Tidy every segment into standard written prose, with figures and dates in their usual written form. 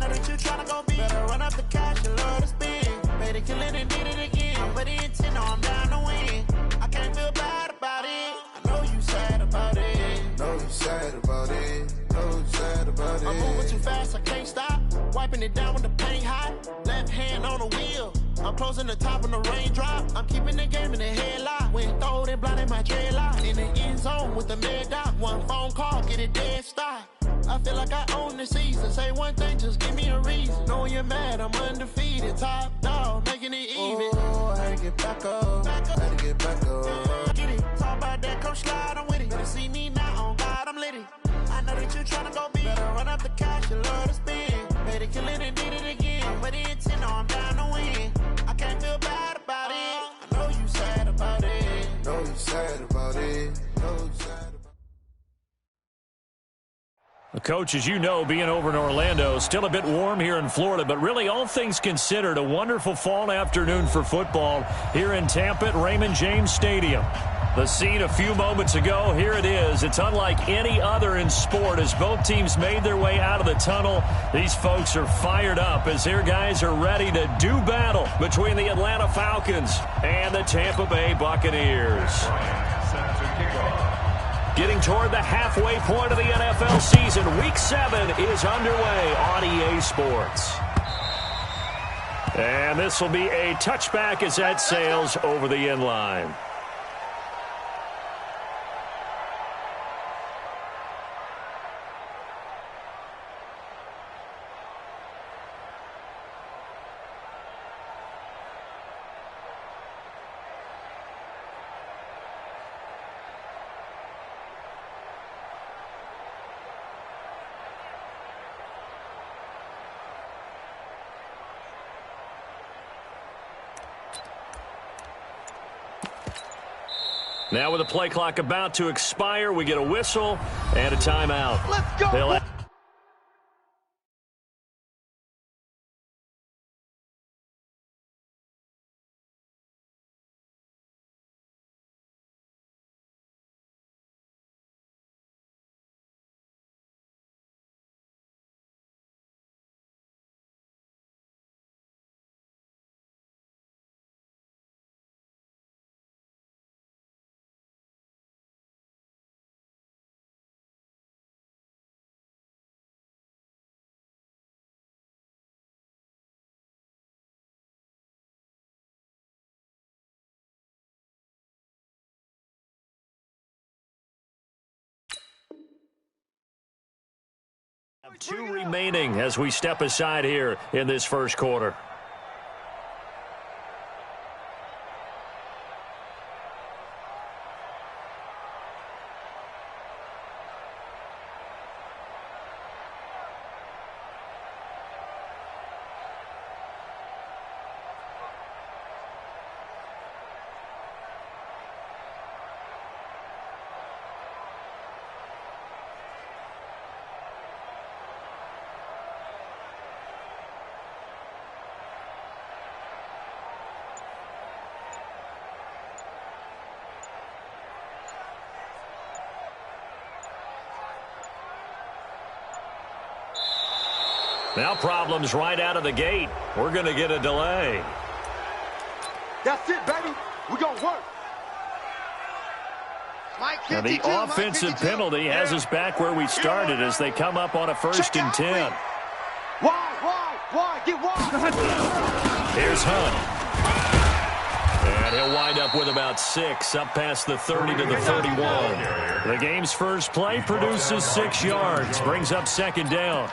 know that you tryna go big. Better run up the cash and love to spin. Made it, kill it, and did it again. But the intent, no, I'm down to win. I can't feel bad about it. I know you sad about it. Know you sad about it. Know you sad about it. I'm moving too fast, I can't stop. Wiping it down with the paint hot. Left hand on the wheel. I'm closing the top when the raindrop. I'm keeping the game in the headlock. When throwed and blinded my dreadlock. In the end zone with the mad dot. One phone call, get it dead stop. I feel like I own the season. Say one thing, just give me a reason. Knowing you're mad, I'm undefeated. Top dog, making it even. Oh, I had to get back up. Had to get back up. Get it, talk about that, come slide, I'm with it. Better see me now, on God, I'm lit it. I know that you tryna go big. Better run up the cash, you love to spin. Made it, kill it, and did it again. But the intent, no, I'm down to win. I can't feel bad about it. I know you sad about it. Know you sad about it. Know you sad about it. Coach, as you know, being over in Orlando, still a bit warm here in Florida, but really all things considered, a wonderful fall afternoon for football here in Tampa at Raymond James Stadium. The scene a few moments ago, here it is. It's unlike any other in sport as both teams made their way out of the tunnel. These folks are fired up as their guys are ready to do battle between the Atlanta Falcons and the Tampa Bay Buccaneers. Getting toward the halfway point of the NFL season, Week 7 is underway on EA Sports. And this will be a touchback as that sails over the end line. Now with the play clock about to expire, we get a whistle and a timeout. Let's go! Two remaining as we step aside here in this first quarter. Now problems right out of the gate. We're going to get a delay. That's it, baby. We're going to work. Now the offensive penalty has us back where we started as they come up on a 1st and 10. Wide, get wide. Here's Hunt. And he'll wind up with about 6, up past the 30 to the 31. The game's first play produces 6 yards, brings up 2nd down.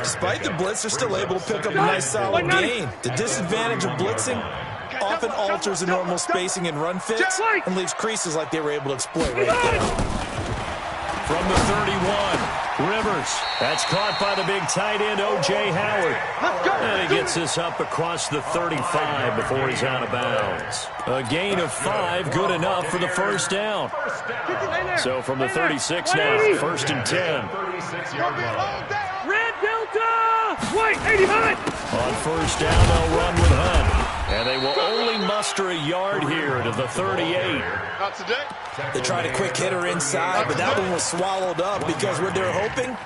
Despite the blitz, they're still able to pick up a nice solid gain. The disadvantage of blitzing often alters the normal spacing and run fits and leaves creases like they were able to exploit right there. From the 31, Rivers. That's caught by the big tight end, O.J. Howard. And he gets this up across the 35 before he's out of bounds. A gain of 5, good enough for the 1st down. So from the 36 now, 1st and 10. Red Delta! White, 85! On 1st down, they'll run with Hunt. And they will only muster a yard here to the 38. Not today. They tried a quick hitter inside, but that one was swallowed up because what they're hoping,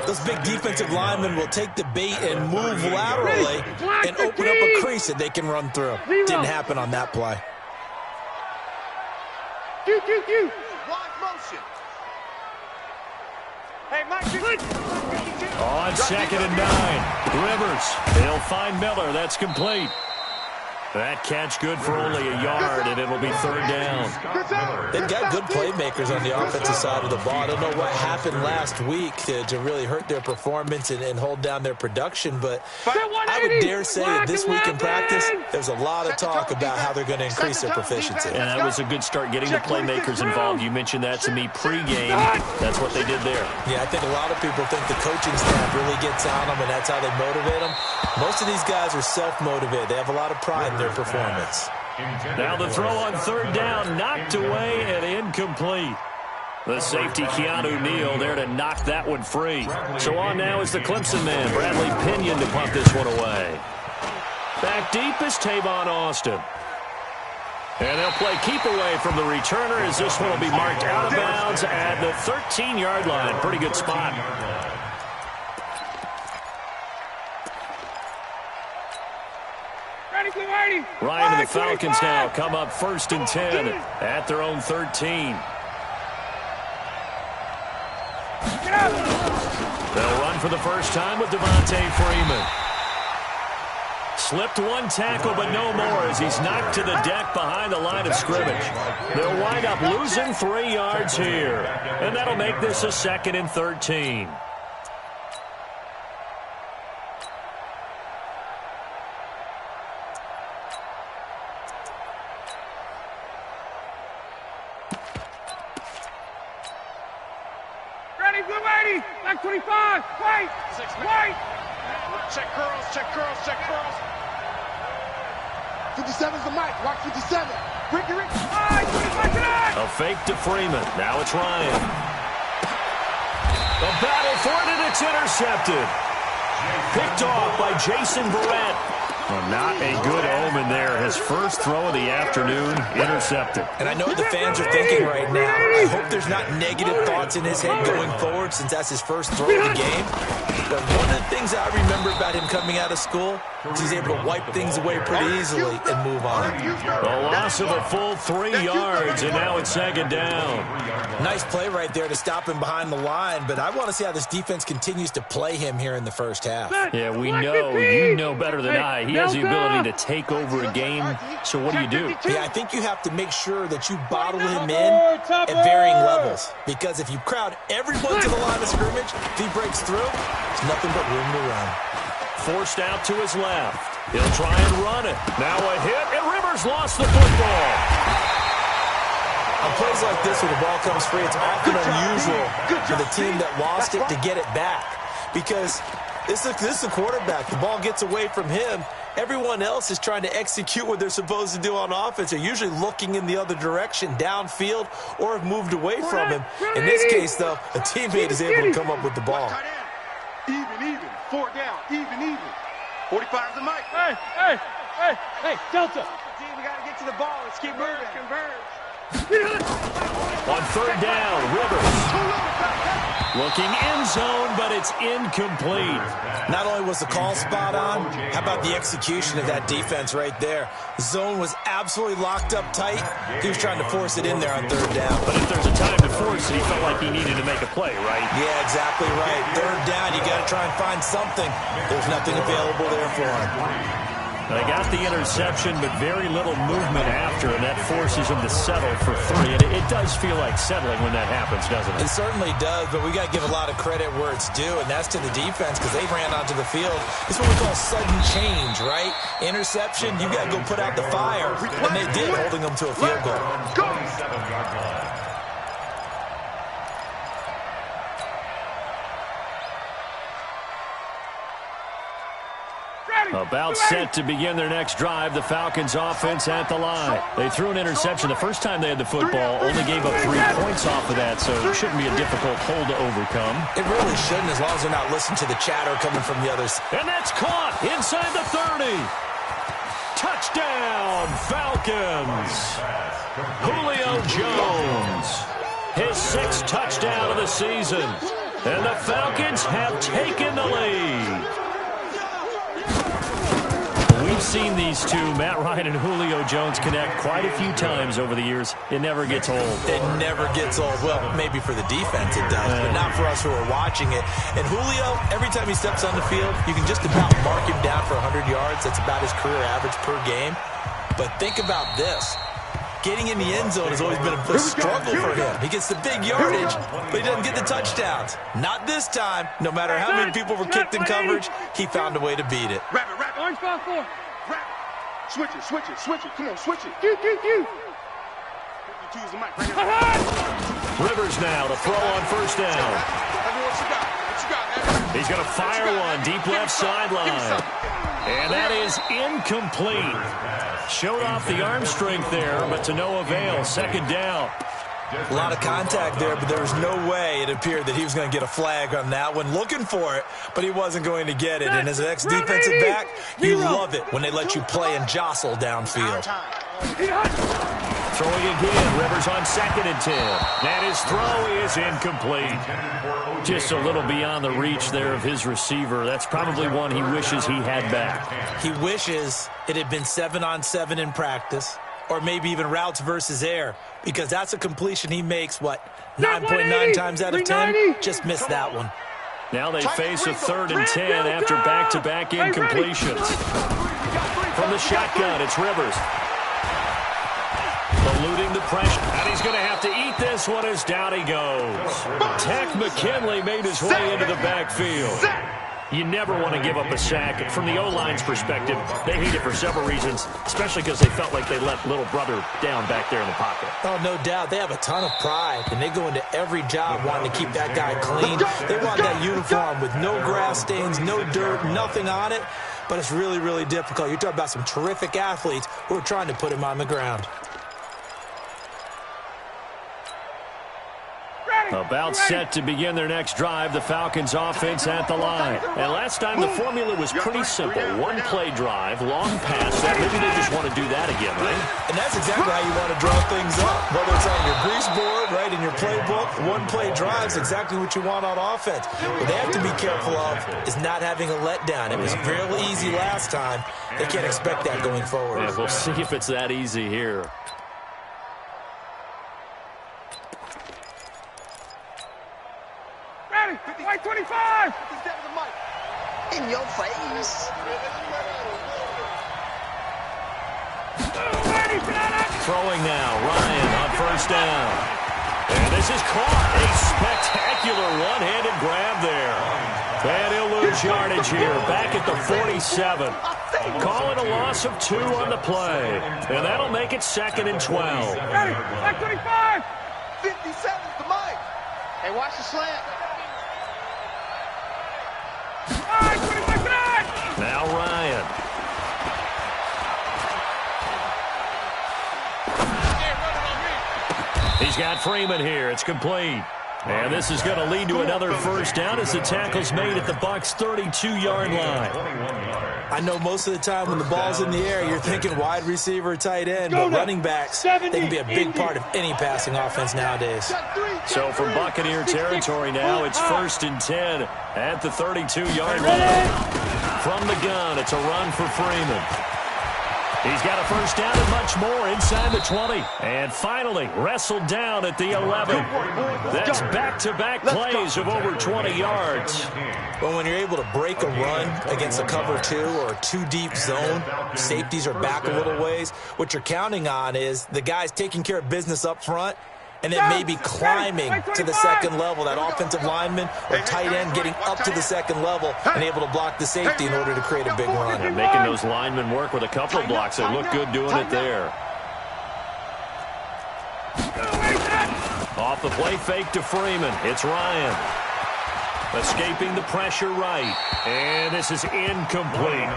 those big defensive linemen will take the bait and move laterally and open up a crease that they can run through. Didn't happen on that play. Wide motion. Hey, Mike. On 2nd and 9. Rivers. They'll find Miller. That's complete. That catch good for only a yard, and it'll be 3rd down. They've got good playmakers on the offensive side of the ball. I don't know what happened last week to really hurt their performance and hold down their production, but I would dare say that this week in practice, there's a lot of talk about how they're going to increase their proficiency. And that was a good start getting the playmakers involved. You mentioned that to me pregame. That's what they did there. Yeah, I think a lot of people think the coaching staff really gets on them, and that's how they motivate them. Most of these guys are self-motivated. They have a lot of pride in their performance. Now the throw on 3rd down, knocked away and incomplete. The safety, Keanu Neal, there to knock that one free. So on now is the Clemson man, Bradley Pinion, to punt this one away. Back deep is Tavon Austin. And they'll play keep away from the returner as this one will be marked out of bounds at the 13-yard line. Pretty good spot. Ryan and the Falcons now come up 1st and 10 at their own 13. They'll run for the first time with Devontae Freeman. Slipped one tackle, but no more as he's knocked to the deck behind the line of scrimmage. They'll wind up losing 3 yards here, and that'll make this a 2nd and 13. Back 25. Wait. Check curls. 57's the mic. Watch 57. Ricky. A fake to Freeman. Now it's Ryan. The battle for it, and it's intercepted. Picked off by Jason Verrett. Well, not a good omen there. His first throw of the afternoon, intercepted. And I know what the fans are thinking right now. I hope there's not negative thoughts in his head going forward since that's his first throw of the game. But one of the things I remember about him coming out of school is he's able to wipe things away pretty easily and move on. A loss of a full 3 yards, and now it's 2nd down. Nice play right there to stop him behind the line, but I want to see how this defense continues to play him here in the first half. Yeah, we know. You know better than I. He has the ability to take over a game, so what do? Yeah, I think you have to make sure that you bottle him in at varying levels, because if you crowd everyone to the line of scrimmage, if he breaks through, there's nothing but room to run. Forced out to his left. He'll try and run it. Now a hit, and Rivers lost the football. On plays like this where the ball comes free, it's often unusual for the team that lost it to get it back, because this is a quarterback. The ball gets away from him. Everyone else is trying to execute what they're supposed to do on offense. They're usually looking in the other direction, downfield, or have moved away from him. In this case, though, a teammate is able to come up with the ball. Even. 4th down. Even. 45's the mic. Hey, Delta. We got to get to the ball. Let's keep moving. Converge. On 3rd down, Rivers. Looking end zone, but it's incomplete. Not only was the call spot on, how about the execution of that defense right there? The zone was absolutely locked up tight. He was trying to force it in there on 3rd down. But if there's a time to force it, he felt like he needed to make a play, right? Yeah, exactly right. 3rd down, you got to try and find something. There's nothing available there for him. They got the interception, but very little movement after, and that forces him to settle for 3. And it does feel like settling when that happens, doesn't it? It certainly does, but we got to give a lot of credit where it's due, and that's to the defense because they ran onto the field. It's what we call sudden change, right? Interception, you got to go put out the fire, and they did, holding them to a field goal. Go! About set to begin their next drive, the Falcons offense at the line. They threw an interception the first time they had the football, only gave up 3 points off of that, so it shouldn't be a difficult hole to overcome. It really shouldn't, as long as they're not listening to the chatter coming from the others. And that's caught inside the 30. Touchdown, Falcons. Julio Jones, his 6th touchdown of the season. And the Falcons have taken the lead. We've seen these two, Matt Ryan and Julio Jones, connect quite a few times over the years. It never gets old. It never gets old. Well, maybe for the defense it does, but not for us who are watching it. And Julio, every time he steps on the field, you can just about mark him down for 100 yards. That's about his career average per game. But think about this. Getting in the end zone has always been a struggle for him. He gets the big yardage, but he doesn't get the touchdowns. Not this time. No matter how many people were kicked in coverage, he found a way to beat it. Wrap it. Orange 5-4. Wrap. Switch it. Come on, switch it. Q. 52's the mic right here. Rivers now to throw on first down. What you got, man? He's going to fire one deep left sideline. And that is incomplete. Showed off the arm strength there, but to no avail. Second down. A lot of contact there, but there was no way it appeared that he was going to get a flag on that one. Looking for it, but he wasn't going to get it. And as an ex-defensive back, you love it when they let you play and jostle downfield. Throwing again, Rivers on 2nd and 10. And his throw is incomplete. Just a little beyond the reach there of his receiver. That's probably one he wishes he had back. He wishes it had been 7-on-7 in practice, or maybe even routes versus air, because that's a completion he makes, 9.9 times out of 10? Just missed that one. Now they face a 3rd and 10 after back-to-back incompletions. From the shotgun, it's Rivers. Eluding the pressure, and he's going to have to eat this one as down he goes. Tech McKinley made his way into the backfield. You never want to give up a sack. From the O-line's perspective, they hate it for several reasons, especially because they felt like they let little brother down back there in the pocket. Oh, no doubt. They have a ton of pride, and they go into every job wanting to keep that guy clean. They want that uniform with no grass stains, no dirt, nothing on it, but it's really, really difficult. You're talking about some terrific athletes who are trying to put him on the ground. About set to begin their next drive, the Falcons offense at the line. And last time the formula was pretty simple. One play drive, long pass. Maybe they just want to do that again, right? And that's exactly how you want to draw things up. Whether it's on your grease board, right, in your playbook, one play drive is exactly what you want on offense. What they have to be careful of is not having a letdown. It was real easy last time. They can't expect that going forward. Yeah, we'll see if it's that easy here. White 25! In your face. Throwing now, Ryan on first down. And this is caught. A spectacular one-handed grab there. And he'll lose yardage here, back at the 47. Calling a loss of 2 on the play. And that'll make it 2nd and 12. Ready, Black 25! 57's the mic. Hey, watch the slant. Now Ryan. He's got Freeman here. It's complete. And this is going to lead to another first down as the tackle's made at the Bucs' 32-yard line. I know most of the time when the ball's in the air, you're thinking wide receiver, tight end, but running backs, they can be a big part of any passing offense nowadays. So from Buccaneer territory now, it's 1st and 10 at the 32-yard line. From the gun, it's a run for Freeman. He's got a first down and much more inside the 20. And finally, wrestled down at the 11. That's back-to-back plays of over 20 yards. Well, when you're able to break a run against a cover 2 or a 2-deep zone, safeties are back a little ways. What you're counting on is the guys taking care of business up front and then maybe climbing to the second level, that offensive lineman or tight end getting up to the second level and able to block the safety in order to create a big run. And making those linemen work with a couple of blocks. They look good doing it there. Off the play fake to Freeman. It's Ryan. Escaping the pressure right. And this is incomplete.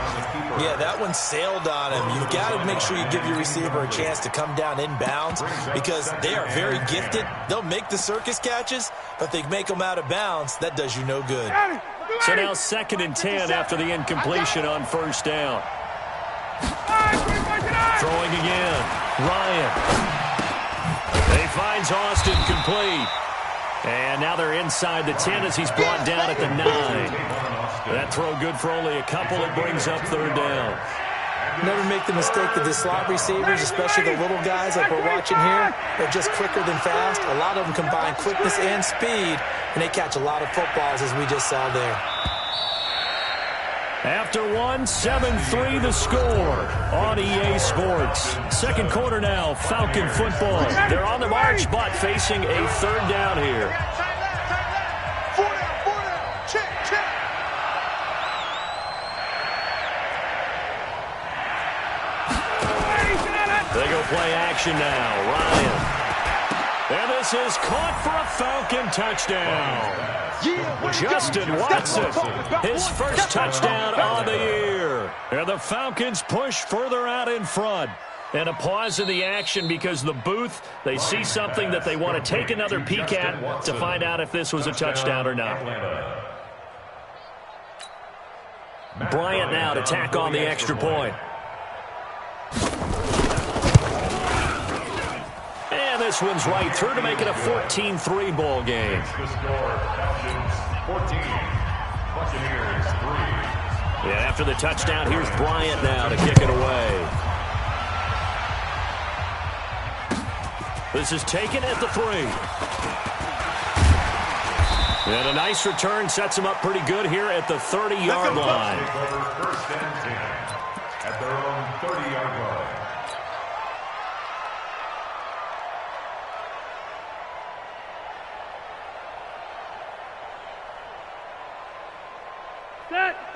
Yeah, that one sailed on him. You've got to make sure you give your receiver a chance to come down inbounds because they are very gifted. They'll make the circus catches, but they make them out of bounds. That does you no good. So now 2nd and 10 after the incompletion on first down. Throwing again. Ryan. He finds Austin complete. And now they're inside the 10 as he's brought down at the 9. That throw good for only a couple. It brings up third down. Never make the mistake that the slot receivers, especially the little guys like we're watching here, they're just quicker than fast. A lot of them combine quickness and speed, and they catch a lot of footballs, as we just saw there. After one, 7-3 the score on EA Sports. Second quarter now, Falcon football. They're on the march, but facing a third down here. Four down. Check. They go play action now. Ryan. And this is caught for a Falcon touchdown. Justin Watson, his first touchdown on the year. And the Falcons push further out in front. And a pause in the action because the booth, they see something that they want to take another peek at to find out if this was a touchdown or not. Bryant now to tack on the extra point. And this one's right through to make it a 14-3 ball game. And after the touchdown, here's Bryant now to kick it away. This is taken at the 3. And a nice return sets him up pretty good here at the 30-yard line. First and 10 at their own 30-yard line.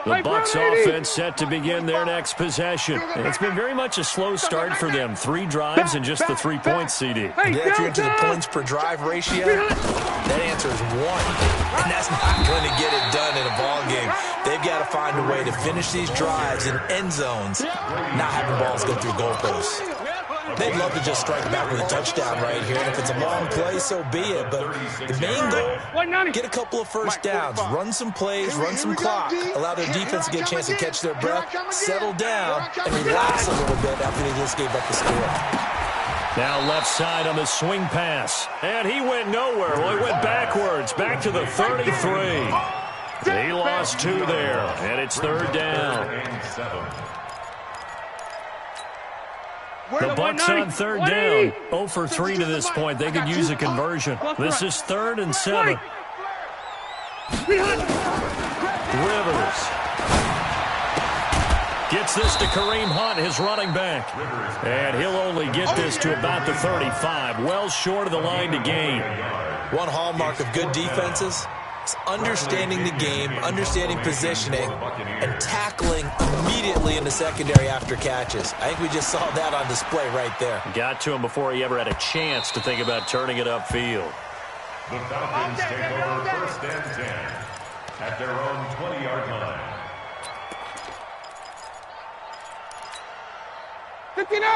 The Bucs offense set to begin their next possession. And it's been very much a slow start for them. 3 drives and just the 3 points, CD. Yeah, if you're into the points per drive ratio, that answer is 1. And that's not going to get it done in a ball game. They've got to find a way to finish these drives in end zones, not having balls go through goalposts. They'd love to just strike back with a touchdown right here. And if it's a long play, so be it. But the main goal, get a couple of first downs, run some plays, run some clock, allow their defense to get a chance to catch their breath, settle down, and relax a little bit after they just gave up the score. Now left side on the swing pass. And he went nowhere. Well, he went backwards, back to the 33. He lost 2 there, and it's third down. The Bucs on third down. 0 for 3 to this point. They could use a conversion. This is 3rd and 7. Rivers gets this to Kareem Hunt, his running back. And he'll only get this to about the 35. Well short of the line to gain. One hallmark of good defenses is understanding the game, understanding positioning, and tackling immediately in the secondary after catches. I think we just saw that on display right there. Got to him before he ever had a chance to think about turning it upfield. The Falcons take over first and 10 at their own 20-yard line.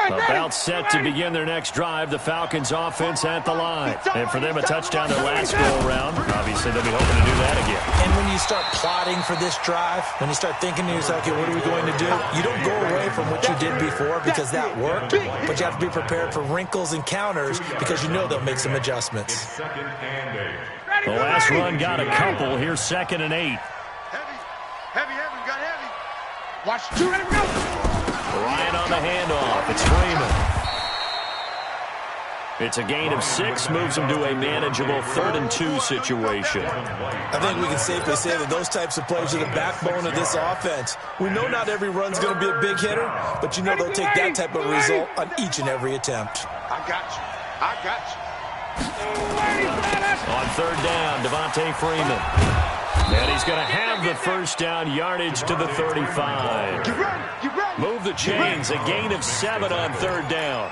About set to begin their next drive. The Falcons offense at the line. And for them, a touchdown their last go-around. Obviously, they'll be hoping to do that again. And when you start plotting for this drive, when you start thinking to yourself, okay, what are we going to do? You don't go away from what you did before because that worked, but you have to be prepared for wrinkles and counters because you know they'll make some adjustments. The last run got a couple. Here's 2nd and 8. Heavy, got heavy. Watch 2, ready, go. Ryan on the handoff. It's Freeman. It's a gain of 6, moves them to a manageable 3rd and 2 situation. I think we can safely say that those types of plays are the backbone of this offense. We know not every run's going to be a big hitter, but you know they'll take that type of result on each and every attempt. I got you. On 3rd down, Devontae Freeman. And he's going to have the first down, yardage to the 35. Move the chains, a gain of 7 on 3rd down.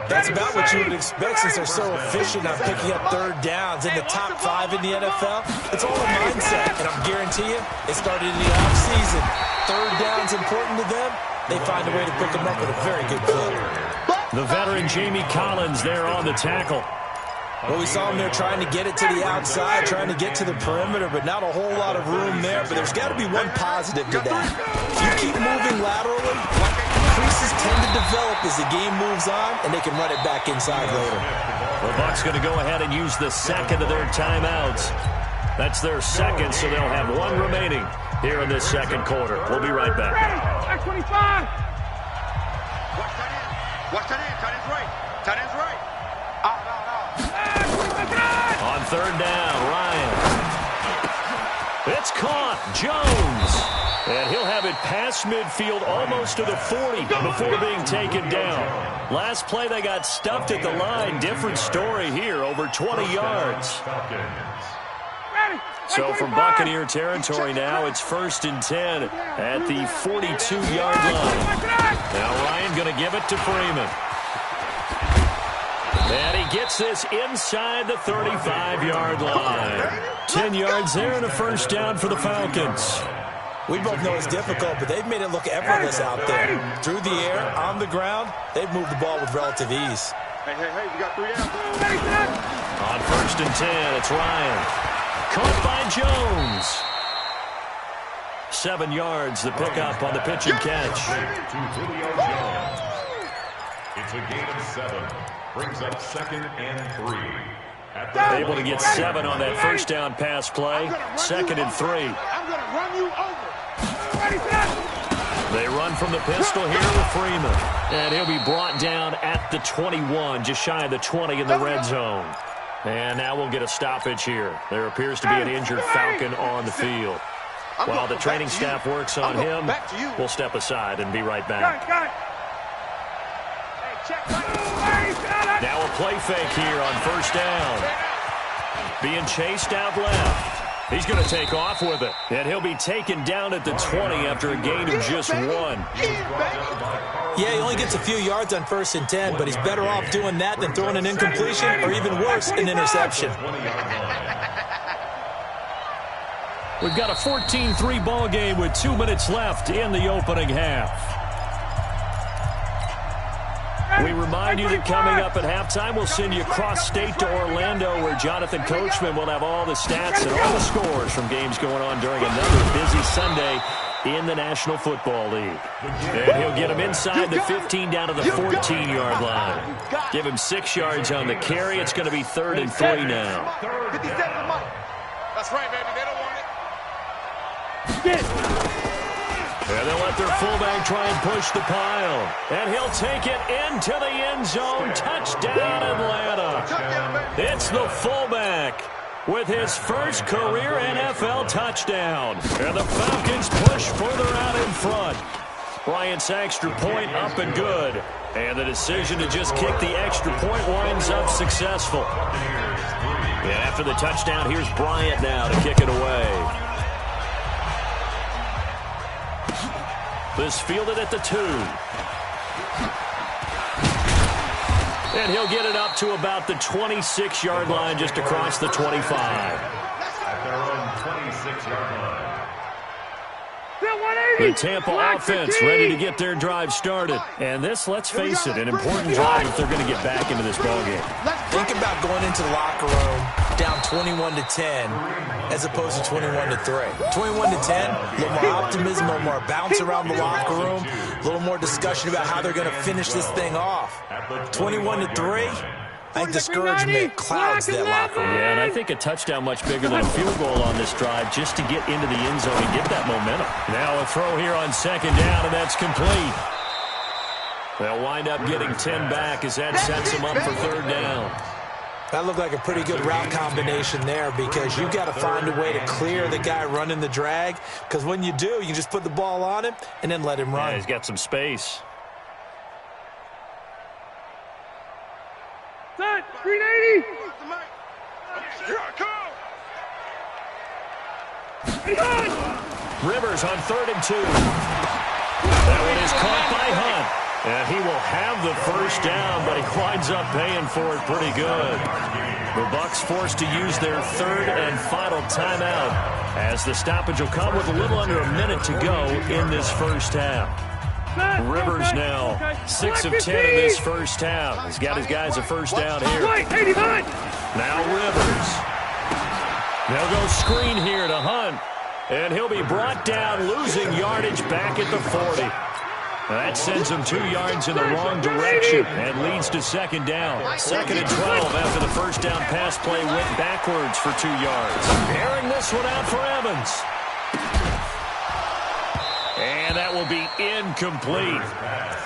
That's about what you would expect since they're so efficient on picking up 3rd downs in the top 5 in the NFL. It's all a mindset, and I guarantee you, it started in the offseason. 3rd down's important to them. They find a way to pick them up with a very good clip. The veteran Jamie Collins there on the tackle. Well, we saw him there trying to get it to the outside, trying to get to the perimeter, but not a whole lot of room there. But there's got to be one positive to that. If you keep moving laterally, creases tend to develop as the game moves on, and they can run it back inside later. The Bucs going to go ahead and use the second of their timeouts. That's their second, so they'll have one remaining here in this second quarter. We'll be right back. Back 25. Watch tight end. Watch tight end. Tight end's right. Tight end's right. Out. On third down, Ryan. It's caught. Jones. And he'll have it past midfield almost to the 40 before being taken down. Last play, they got stuffed at the line. Different story here, over 20 yards. So from Buccaneer territory now, it's 1st and 10 at the 42-yard line. Now Ryan going to give it to Freeman. And he gets this inside the 35-yard line. 10 yards there and a first down for the Falcons. We both know it's difficult, but they've made it look effortless out there. Through the air, on the ground, they've moved the ball with relative ease. Hey, we got 3 out. On 1st and 10, it's Ryan. Caught by Jones. 7 yards, the pickup on the pitch and catch. It's a gain of 7. Brings up 2nd and 3. Able to get 7 on that first down pass play. 2nd and 3. I'm going to run you over. They run from the pistol here with Freeman. And he'll be brought down at the 21, just shy of the 20 in the red zone. And now we'll get a stoppage here. There appears to be an injured Falcon on the field. While the training staff works on him, we'll step aside and be right back. Now a play fake here on first down. Being chased out left. He's going to take off with it. And he'll be taken down at the 20 after a gain of just 1. Yeah, he only gets a few yards on 1st and 10, but he's better off doing that than throwing an incompletion or even worse, an interception. We've got a 14-3 ball game with 2 minutes left in the opening half. We remind you that coming up at halftime, we'll send you cross-state to Orlando, where Jonathan Coachman will have all the stats and all the scores from games going on during another busy Sunday in the National Football League. And he'll get him inside the 15 down to the 14-yard line. Give him 6 yards on the carry. It's going to be 3rd and 3 now. 57 Mike. That's right, baby. They don't want it. And they'll let their fullback try and push the pile. And he'll take it into the end zone. Touchdown, Atlanta. It's the fullback with his first career NFL touchdown. And the Falcons push further out in front. Bryant's extra point up and good. And the decision to just kick the extra point winds up successful. And after the touchdown, here's Bryant now to kick it away. This fielded at the 2. And he'll get it up to about the 26-yard line, just across the 25. At their own 26-yard line. The Tampa offense ready to get their drive started. And this, let's face it, an important drive if they're going to get back into this ballgame. Think about going into the locker room down 21-10 as opposed to 21-3. 21-10, a little more optimism, a little more bounce around the locker room, a little more discussion about how they're going to finish this thing off. 21-3, I think discouragement clouds that locker room. Yeah, and I think a touchdown much bigger than a field goal on this drive just to get into the end zone and get that momentum. Now a throw here on 2nd down, and that's complete. They'll wind up getting 10 back as that sets them up for 3rd down. That looked like a pretty good route combination there, because you've got to find a way to clear the guy running the drag, because when you do, you can just put the ball on him and then let him run. Yeah, he's got some space. Set, 380. Here I come. Rivers on 3rd and 2. That one is caught by Hunt. And he will have the first down, but he winds up paying for it pretty good. The Bucs forced to use their 3rd and final timeout, as the stoppage will come with a little under a minute to go in this first half. Rivers now 6 of 10 in this first half. He's got his guys a first down here. Now Rivers. They'll go screen here to Hunt. And he'll be brought down, losing yardage back at the 40. That sends them 2 yards in the wrong direction and leads to second down. 2nd and 12 after the first down pass play went backwards for 2 yards. Airing this one out for Evans. And that will be incomplete.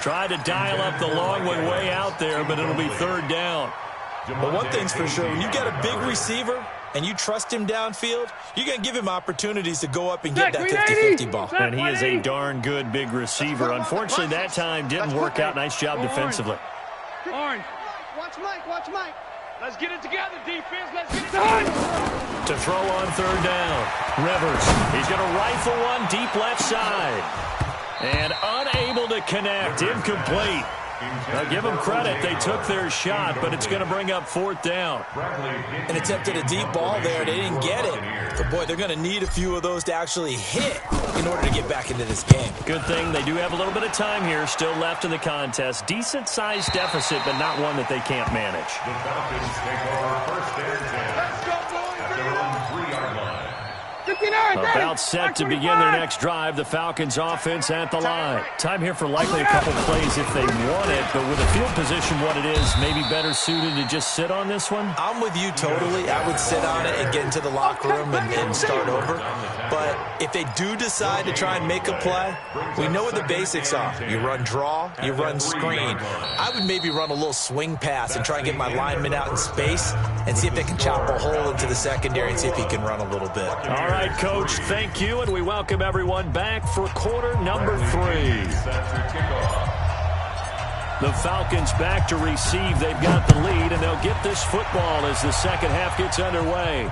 Tried to dial up the long one way out there, but it'll be 3rd down. But one thing's for sure, when you got a big receiver and you trust him downfield, you're going to give him opportunities to go up and get that 50-50 ball. And he is a darn good big receiver. Unfortunately, that time didn't work out. Nice job defensively. Orange. Watch Mike, watch Mike. Let's get it together, defense. Let's get it done. To throw on 3rd down. Rivers. He's going to rifle one deep left side. And unable to connect. Incomplete. Now, give them credit. They took their shot, but it's going to bring up 4th down. And attempted a deep ball there. They didn't get it. But, boy, they're going to need a few of those to actually hit in order to get back into this game. Good thing they do have a little bit of time here still left in the contest. Decent-sized deficit, but not one that they can't manage. The Falcons take over 1st and 10. Let's go, boys. At their own 3-yard line. 59, About set to begin their next drive. The Falcons offense at the line. Time here for likely a couple plays if they want it, but with the field position what it is, maybe better suited to just sit on this one? I'm with you totally. I would sit on it and get into the locker room and start over. But if they do decide to try and make a play, we know what the basics are. You run draw, you run screen. I would maybe run a little swing pass and try and get my lineman out in space and see if they can chop a hole into the secondary and see if he can run a little bit. All right, Coach, thank you, and we welcome everyone back for quarter number 3. The Falcons back to receive. They've got the lead, and they'll get this football as the second half gets underway.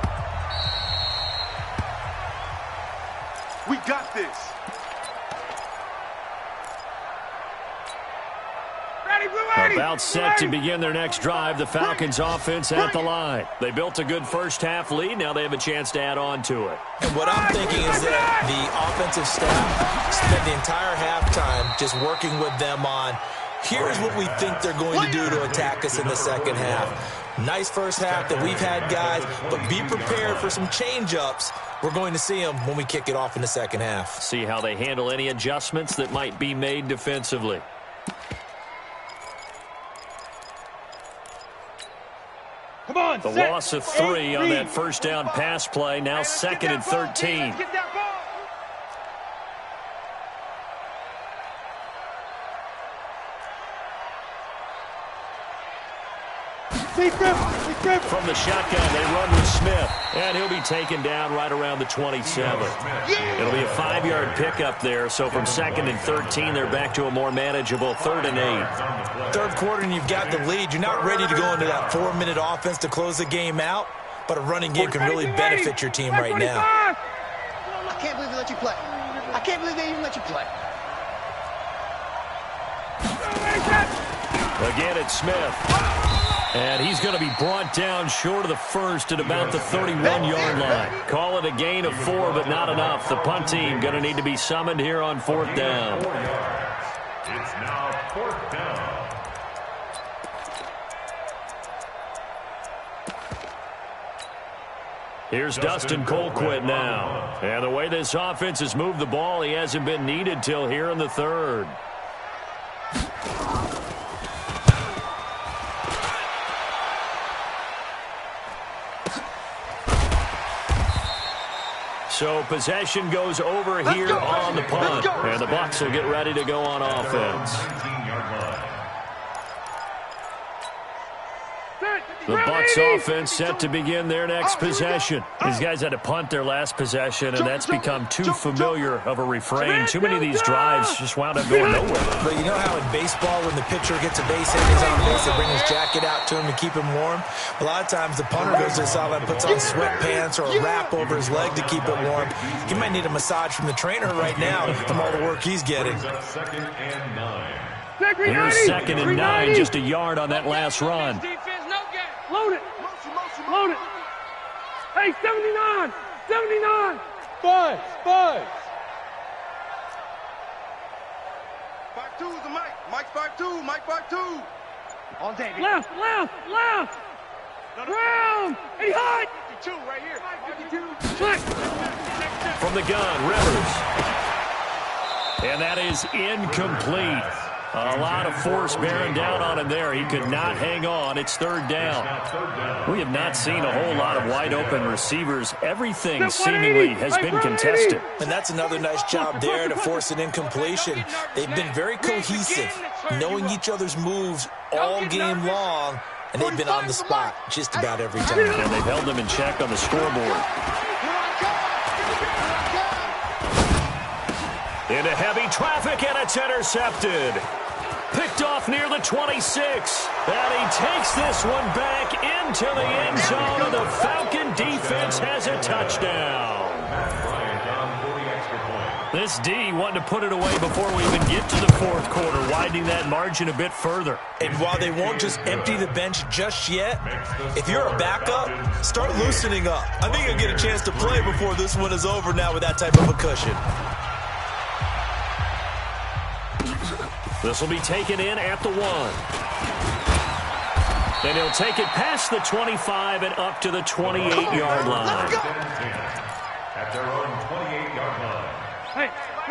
We got this. About set to begin their next drive. The Falcons offense at the line. They built a good first half lead. Now they have a chance to add on to it. And what I'm thinking is that the offensive staff spent the entire halftime just working with them on, here's what we think they're going to do to attack us in the second half. Nice first half that we've had, guys, but be prepared for some change-ups. We're going to see them when we kick it off in the second half. See how they handle any adjustments that might be made defensively. Come on, the loss of 3 on that first down pass play. Now 2nd and 13. Get that ball. From the shotgun, they run with Smith, and he'll be taken down right around the 27. It'll be a 5-yard pickup there, so from 2nd and 13, they're back to a more manageable 3rd and 8. Third quarter, and you've got the lead. You're not ready to go into that 4-minute offense to close the game out, but a running game can really benefit your team right now. I can't believe they let you play. I can't believe they even let you play. Again, it's Smith. And he's going to be brought down short of the first at about the 31-yard line. Call it a gain of 4, but not enough. The punt team going to need to be summoned here on 4th down. It's now 4th down. Here's Dustin Colquitt now. And the way this offense has moved the ball, he hasn't been needed till here in the 3rd. So possession goes over here on the punt. And the Bucs will get ready to go on offense. The Bucs offense set to begin their next possession. These guys had to punt their last possession, and that's become too familiar of a refrain. Too many of these drives just wound up going nowhere. But you know how in baseball, when the pitcher gets a base hit and he's on base, they bring his jacket out to him to keep him warm? A lot of times the punter goes to the sideline, puts on sweatpants or a wrap over his leg to keep it warm. He might need a massage from the trainer right now from all the work he's getting. Second and 9. Here's 2nd and 9, just a yard on that last run. Load it. Load it. Hey, 79. 79. Buzz. 5-2 is the Mike. Mike's 5-2. Mike 5-2. All day. Left. Round. Hey, hot. 52 right here. 52. Check. From the gun, Rivers. And that is incomplete. A lot of force bearing down on him there. He could not hang on. It's third down. We have not seen a whole lot of wide-open receivers. Everything seemingly has been contested. And that's another nice job there to force an incompletion. They've been very cohesive, knowing each other's moves all game long, and they've been on the spot just about every time. And they've held them in check on the scoreboard. Into heavy traffic, and it's intercepted. Picked off near the 26. And he takes this one back into the end zone, and the Falcon defense has a touchdown. This D wanting to put it away before we even get to the fourth quarter, widening that margin a bit further. And while they won't just empty the bench just yet, if you're a backup, start loosening up. I think you'll get a chance to play before this one is over now with that type of a cushion. This will be taken in at the 1. And he'll take it past the 25 and up to the 28-yard line. At their own 28-yard line.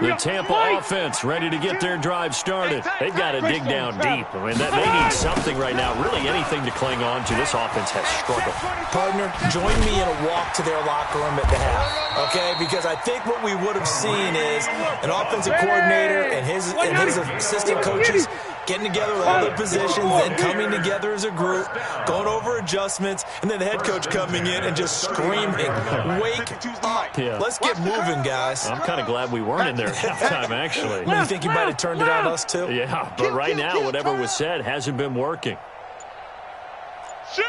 The Tampa offense ready to get their drive started. They've got to dig down deep. I mean, they need something right now, really anything to cling on to. This offense has struggled. Partner, join me in a walk to their locker room at the half, okay? Because I think what we would have seen is an offensive coordinator and his assistant coaches getting together with all their positions, then coming together as a group, going over adjustments, and then the head coach coming in and just screaming, wake up. Yeah. Let's get moving, guys. I'm kind of glad we weren't in there at halftime, actually. You think you might have turned it on us, too? Yeah, but right now, whatever was said hasn't been working. Shift!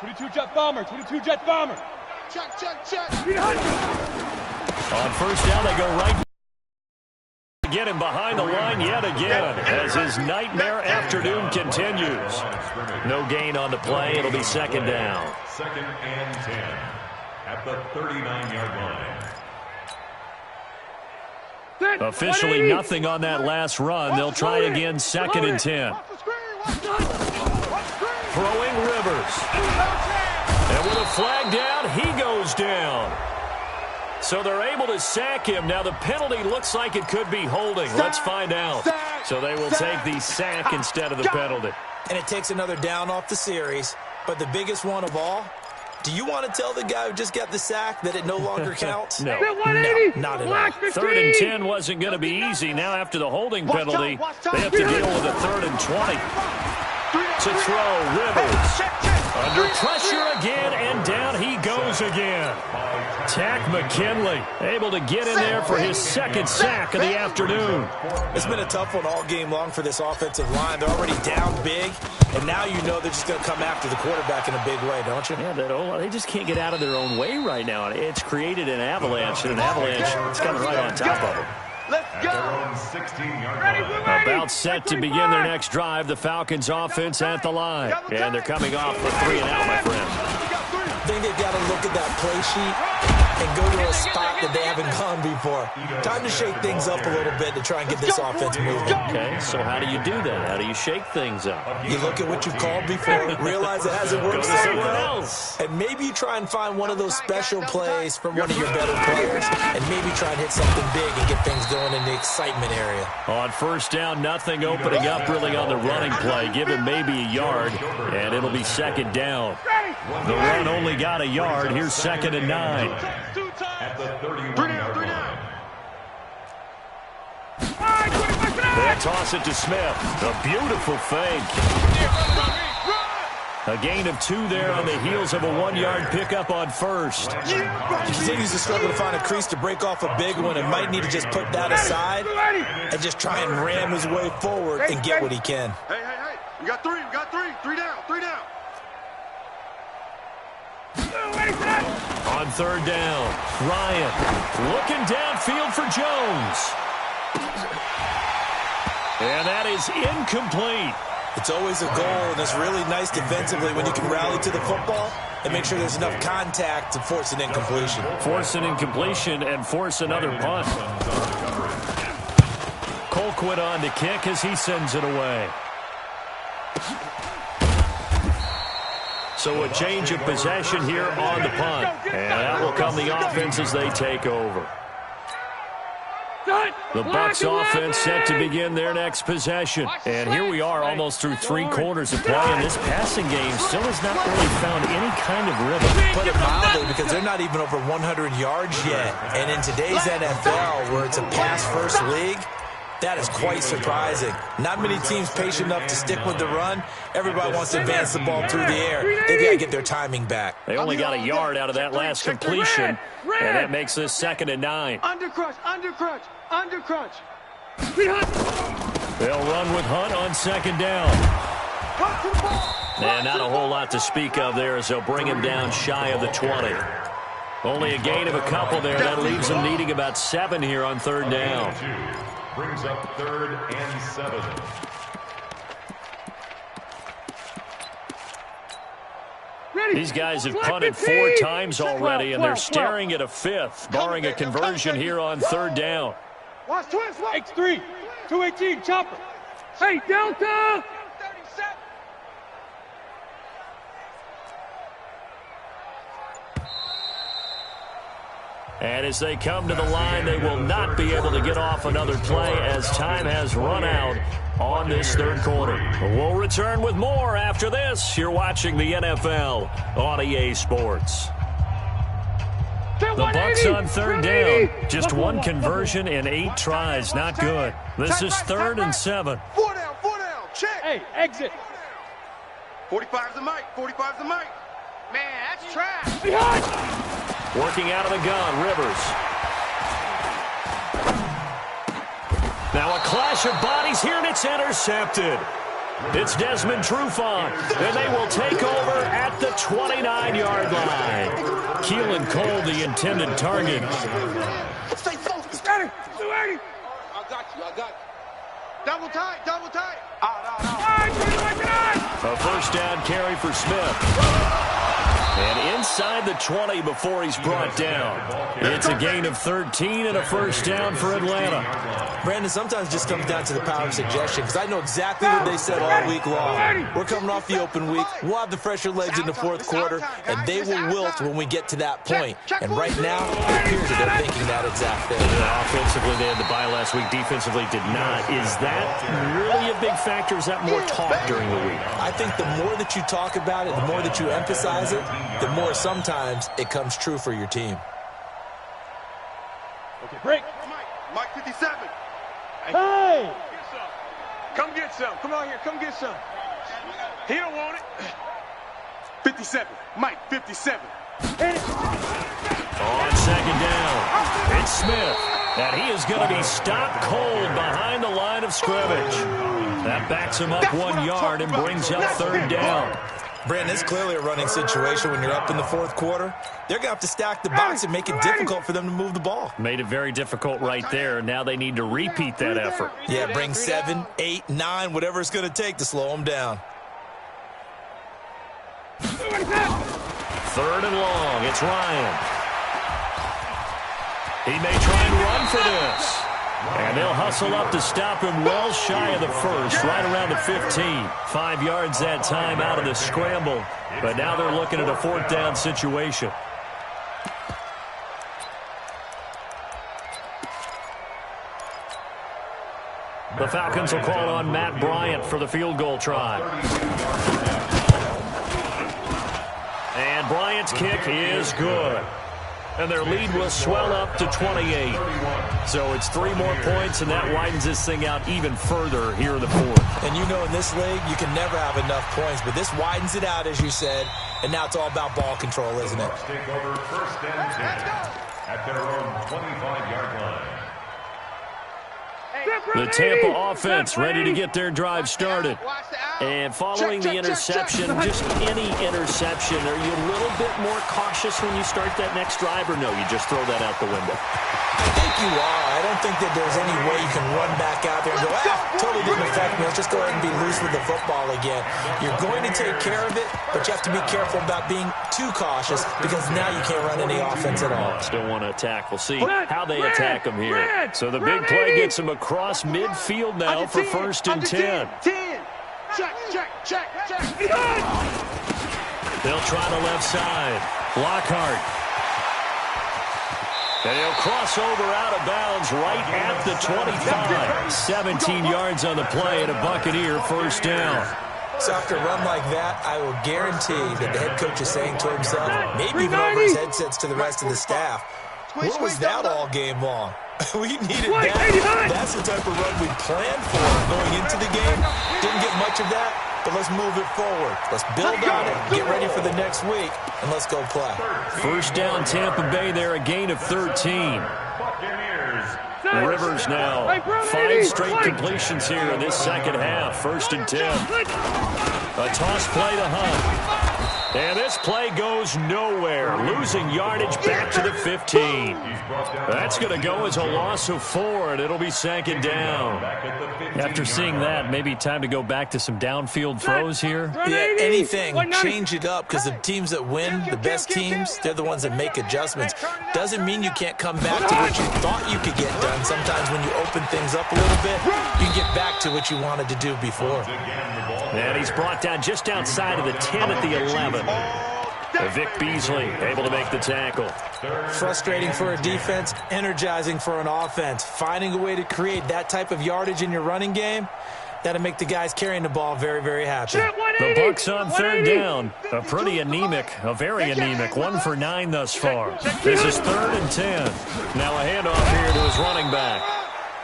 22 jet bomber, 22 jet bomber. Check. On first down, they go right to get him behind the line yet again as his nightmare afternoon continues. No gain on the play. It'll be second down. Second and 10 at the 39-yard line. Officially nothing on that last run. They'll try again, second and 10. Throwing Rivers. And with a flag down, he goes down. So they're able to sack him. Now the penalty looks like it could be holding. Let's find out. So they will take the sack instead of the penalty. And it takes another down off the series. But the biggest one of all, do you want to tell the guy who just got the sack that it no longer counts? No, not at all. Third and 10 wasn't going to be easy. Now after the holding penalty, they have to deal with a third and 20. To throw, Rivers. Under pressure again, and down he goes again. Tack McKinley able to get in there for his second sack of the afternoon. It's been a tough one all game long for this offensive line. They're already down big, and now you know they're just going to come after the quarterback in a big way, don't you? Yeah, they just can't get out of their own way right now. It's created an avalanche, and an avalanche is coming right on top of them. Let's go. At their own 16-yard line. About set to begin their next drive, the Falcons offense at the line. And they're coming off a 3-and-out, my friend. I think they've got to look at that play sheet and go to a spot that they haven't gone before. Time to shake things up a little bit to try and get this offense moving. Okay, so how do you do that? How do you shake things up? You look at what you've called before, realize it hasn't worked Go to so someone well, else. and maybe you try and find one of those special plays from one of your better players, and maybe try and hit something big and get things going in the excitement area. On first down, nothing opening up really on the running play. Give him maybe a yard, and it'll be second down. The run only got a yard. Here's second and 9. At the 31-yard line. They toss it to Smith. A beautiful fake. A gain of 2 there on the heels of a 1-yard pickup on first. He continues to struggle to find a crease to break off a big one and might need to just put that aside and just try and ram his way forward and get what he can. Hey. We got three. Three down. On third down, Ryan looking downfield for Jones. And that is incomplete. It's always a goal, and it's really nice defensively when you can rally to the football and make sure there's enough contact to force an incompletion. Force an incompletion and force another punt. Colquitt on to kick as he sends it away. So a change of possession here on the punt. And that will come the offense as they take over. The Bucs offense set to begin their next possession. And here we are almost through 3 quarters of play, and this passing game still has not really found any kind of rhythm. Put it mildly, because they're not even over 100 yards yet. And in today's NFL, where it's a pass-first league, that is quite surprising. Not many teams patient enough to stick with the run. Everybody wants to advance the ball through the air. They've got to get their timing back. They only got a yard out of that last completion, and that makes this 2nd and 9. Undercrunch, undercrunch, undercrunch. They'll run with Hunt on 2nd down. And not a whole lot to speak of there as they'll bring him down shy of the 20. Only a gain of a couple there. That leaves them needing about 7 here on 3rd down. Brings up 3rd and 7. These guys have punted 4 times already, and they're staring at a 5th, barring a conversion here on 3rd down. Watch twins, X3, 218, chopper. Hey, Delta! And as they come to the line, they will not be able to get off another play as time has run out on this 3rd quarter. We'll return with more after this. You're watching the NFL on EA Sports. The Bucs on 3rd down. Just 1 conversion in 8 tries. Not good. This is 3rd and 7. 4 down, check. Hey, exit. 45's the mic, 45's the mic. Man, that's trash. Working out of the gun, Rivers. Now a clash of bodies here, and it's intercepted. It's Desmond Trufant, and they will take over at the 29-yard line. Keelan Cole, the intended target. Stay focused. Ready. I got you. Double tight. A 1st down carry for Smith. And inside the 20 before he's brought down. It's a gain of 13 and a 1st down for Atlanta. Brandon, sometimes it just comes down to the power of suggestion, because I know exactly what they said all week long. We're coming off the open week. We'll have the fresher legs in the 4th quarter, and they will wilt when we get to that point. And right now, it appears that they're thinking that exact thing. Offensively, they had the bye last week. Defensively, did not. Is that really a big factor? Is that more talk during the week? I think the more that you talk about it, the more that you emphasize it, the more sometimes it comes true for your team. Okay, break. Mike 57. Hey! Come get some. Come on here. Come get some. He don't want it. 57. Mike 57. On 2nd down, it's Smith. And he is going to be stopped cold behind the line of scrimmage. That backs him up 1 yard and brings up 3rd down. Brandon, it's clearly a running situation when you're up in the 4th quarter. They're going to have to stack the box and make it difficult for them to move the ball. Made it very difficult right there. Now they need to repeat that effort. Yeah, bring 7, 8, 9, whatever it's going to take to slow them down. 3rd and long. It's Ryan. He may try and run for this. And they'll hustle up to stop him well shy of the 1st, right around the 15. 5 yards that time out of the scramble. But now they're looking at a 4th down situation. The Falcons will call on Matt Bryant for the field goal try. And Bryant's kick is good. And their lead will swell up to 28. So it's 3 more points, and that widens this thing out even further here in the 4th. And you know, in this league, you can never have enough points, but this widens it out, as you said, and now it's all about ball control, isn't it? Take over 1st and 10 at their own 25-yard line. The Tampa offense ready to get their drive started. And following the interception, just any interception, are you a little bit more cautious when you start that next drive, or no, you just throw that out the window? I think you are. I don't think that there's any way you can run back out there and go, totally didn't affect me. Let's just go ahead and be loose with the football again. You're going to take care of it, but you have to be careful about being too cautious, because now you can't run any offense at all. Still want to attack. We'll see how they attack them here. So the big play gets them across midfield now for 1st and 10. Check. They'll try the left side. Lockhart. And he'll cross over out of bounds right at the 25. 17 yards on the play and a Buccaneer first down. So after a run like that, I will guarantee that the head coach is saying to himself, maybe even over his headsets to the rest of the staff, where was that all game long? We needed that. That's the type of run we planned for going into the game. Didn't get much of that, but let's move it forward. Let's build on it, get ready for the next week, and let's go play. First down, Tampa Bay there, a gain of 13. Rivers now, 5 straight completions here in this second half. 1st and 10. A toss play to Hunt. And this play goes nowhere. Losing yardage back to the 15. That's going to go as a loss of 4, and it'll be 2nd down. After seeing that, maybe time to go back to some downfield throws here. Yeah, anything. Change it up, because the teams that win, the best teams, they're the ones that make adjustments. Doesn't mean you can't come back to what you thought you could get done. Sometimes when you open things up a little bit, you can get back to what you wanted to do before. And he's brought down just outside of the 10 at the 11. Vic Beasley able to make the tackle. Frustrating for a defense, energizing for an offense. Finding a way to create that type of yardage in your running game, that'll make the guys carrying the ball very, very happy. The Bucs on 3rd down. A pretty anemic, a very anemic. 1 for 9 thus far. This is 3rd and 10. Now a handoff here to his running back.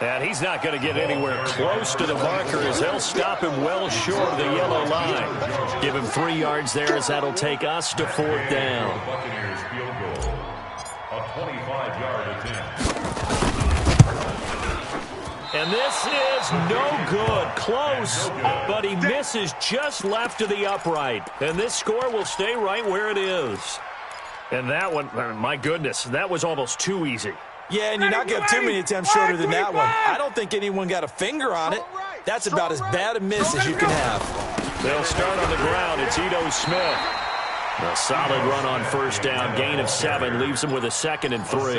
And he's not going to get anywhere close to the marker as they'll stop him well short of the yellow line. Give him 3 yards there as that'll take us to 4th down. Buccaneers field goal. A 25-yard attempt. And this is no good. Close, but he misses just left of the upright. And this score will stay right where it is. And that one, my goodness, that was almost too easy. Yeah, and you're not going to have too many attempts shorter than that one. I don't think anyone got a finger on it. That's about as bad a miss as you can have. They'll start on the ground. It's Ito Smith. A solid run on 1st down. Gain of 7 leaves them with a 2nd and 3.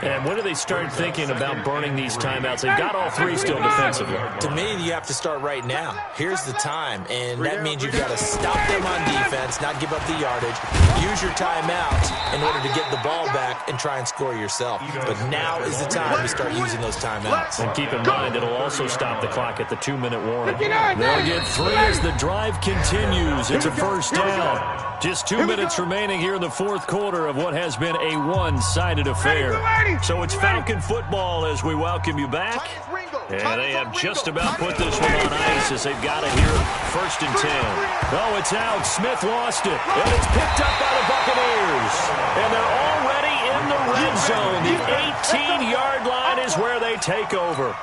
And when do they start thinking about burning these timeouts? They've got all 3 still defensively. To me, you have to start right now. Here's the time, and that means you've got to stop them on defense, not give up the yardage, use your timeouts in order to get the ball back and try and score yourself. But now is the time to start using those timeouts. And keep in mind, it'll also stop the clock at the 2-minute warning. They'll get 3 as the drive continues. It's a 1st down. Just 2 minutes remaining here in the 4th quarter of what has been a one-sided affair. So it's Falcon football as we welcome you back. And they have just about put this one on ice as they've got it here. 1st and 10. Oh, it's out. Smith lost it. And it's picked up by the Buccaneers. And they're already in the red zone. The 18-yard line is where they take over.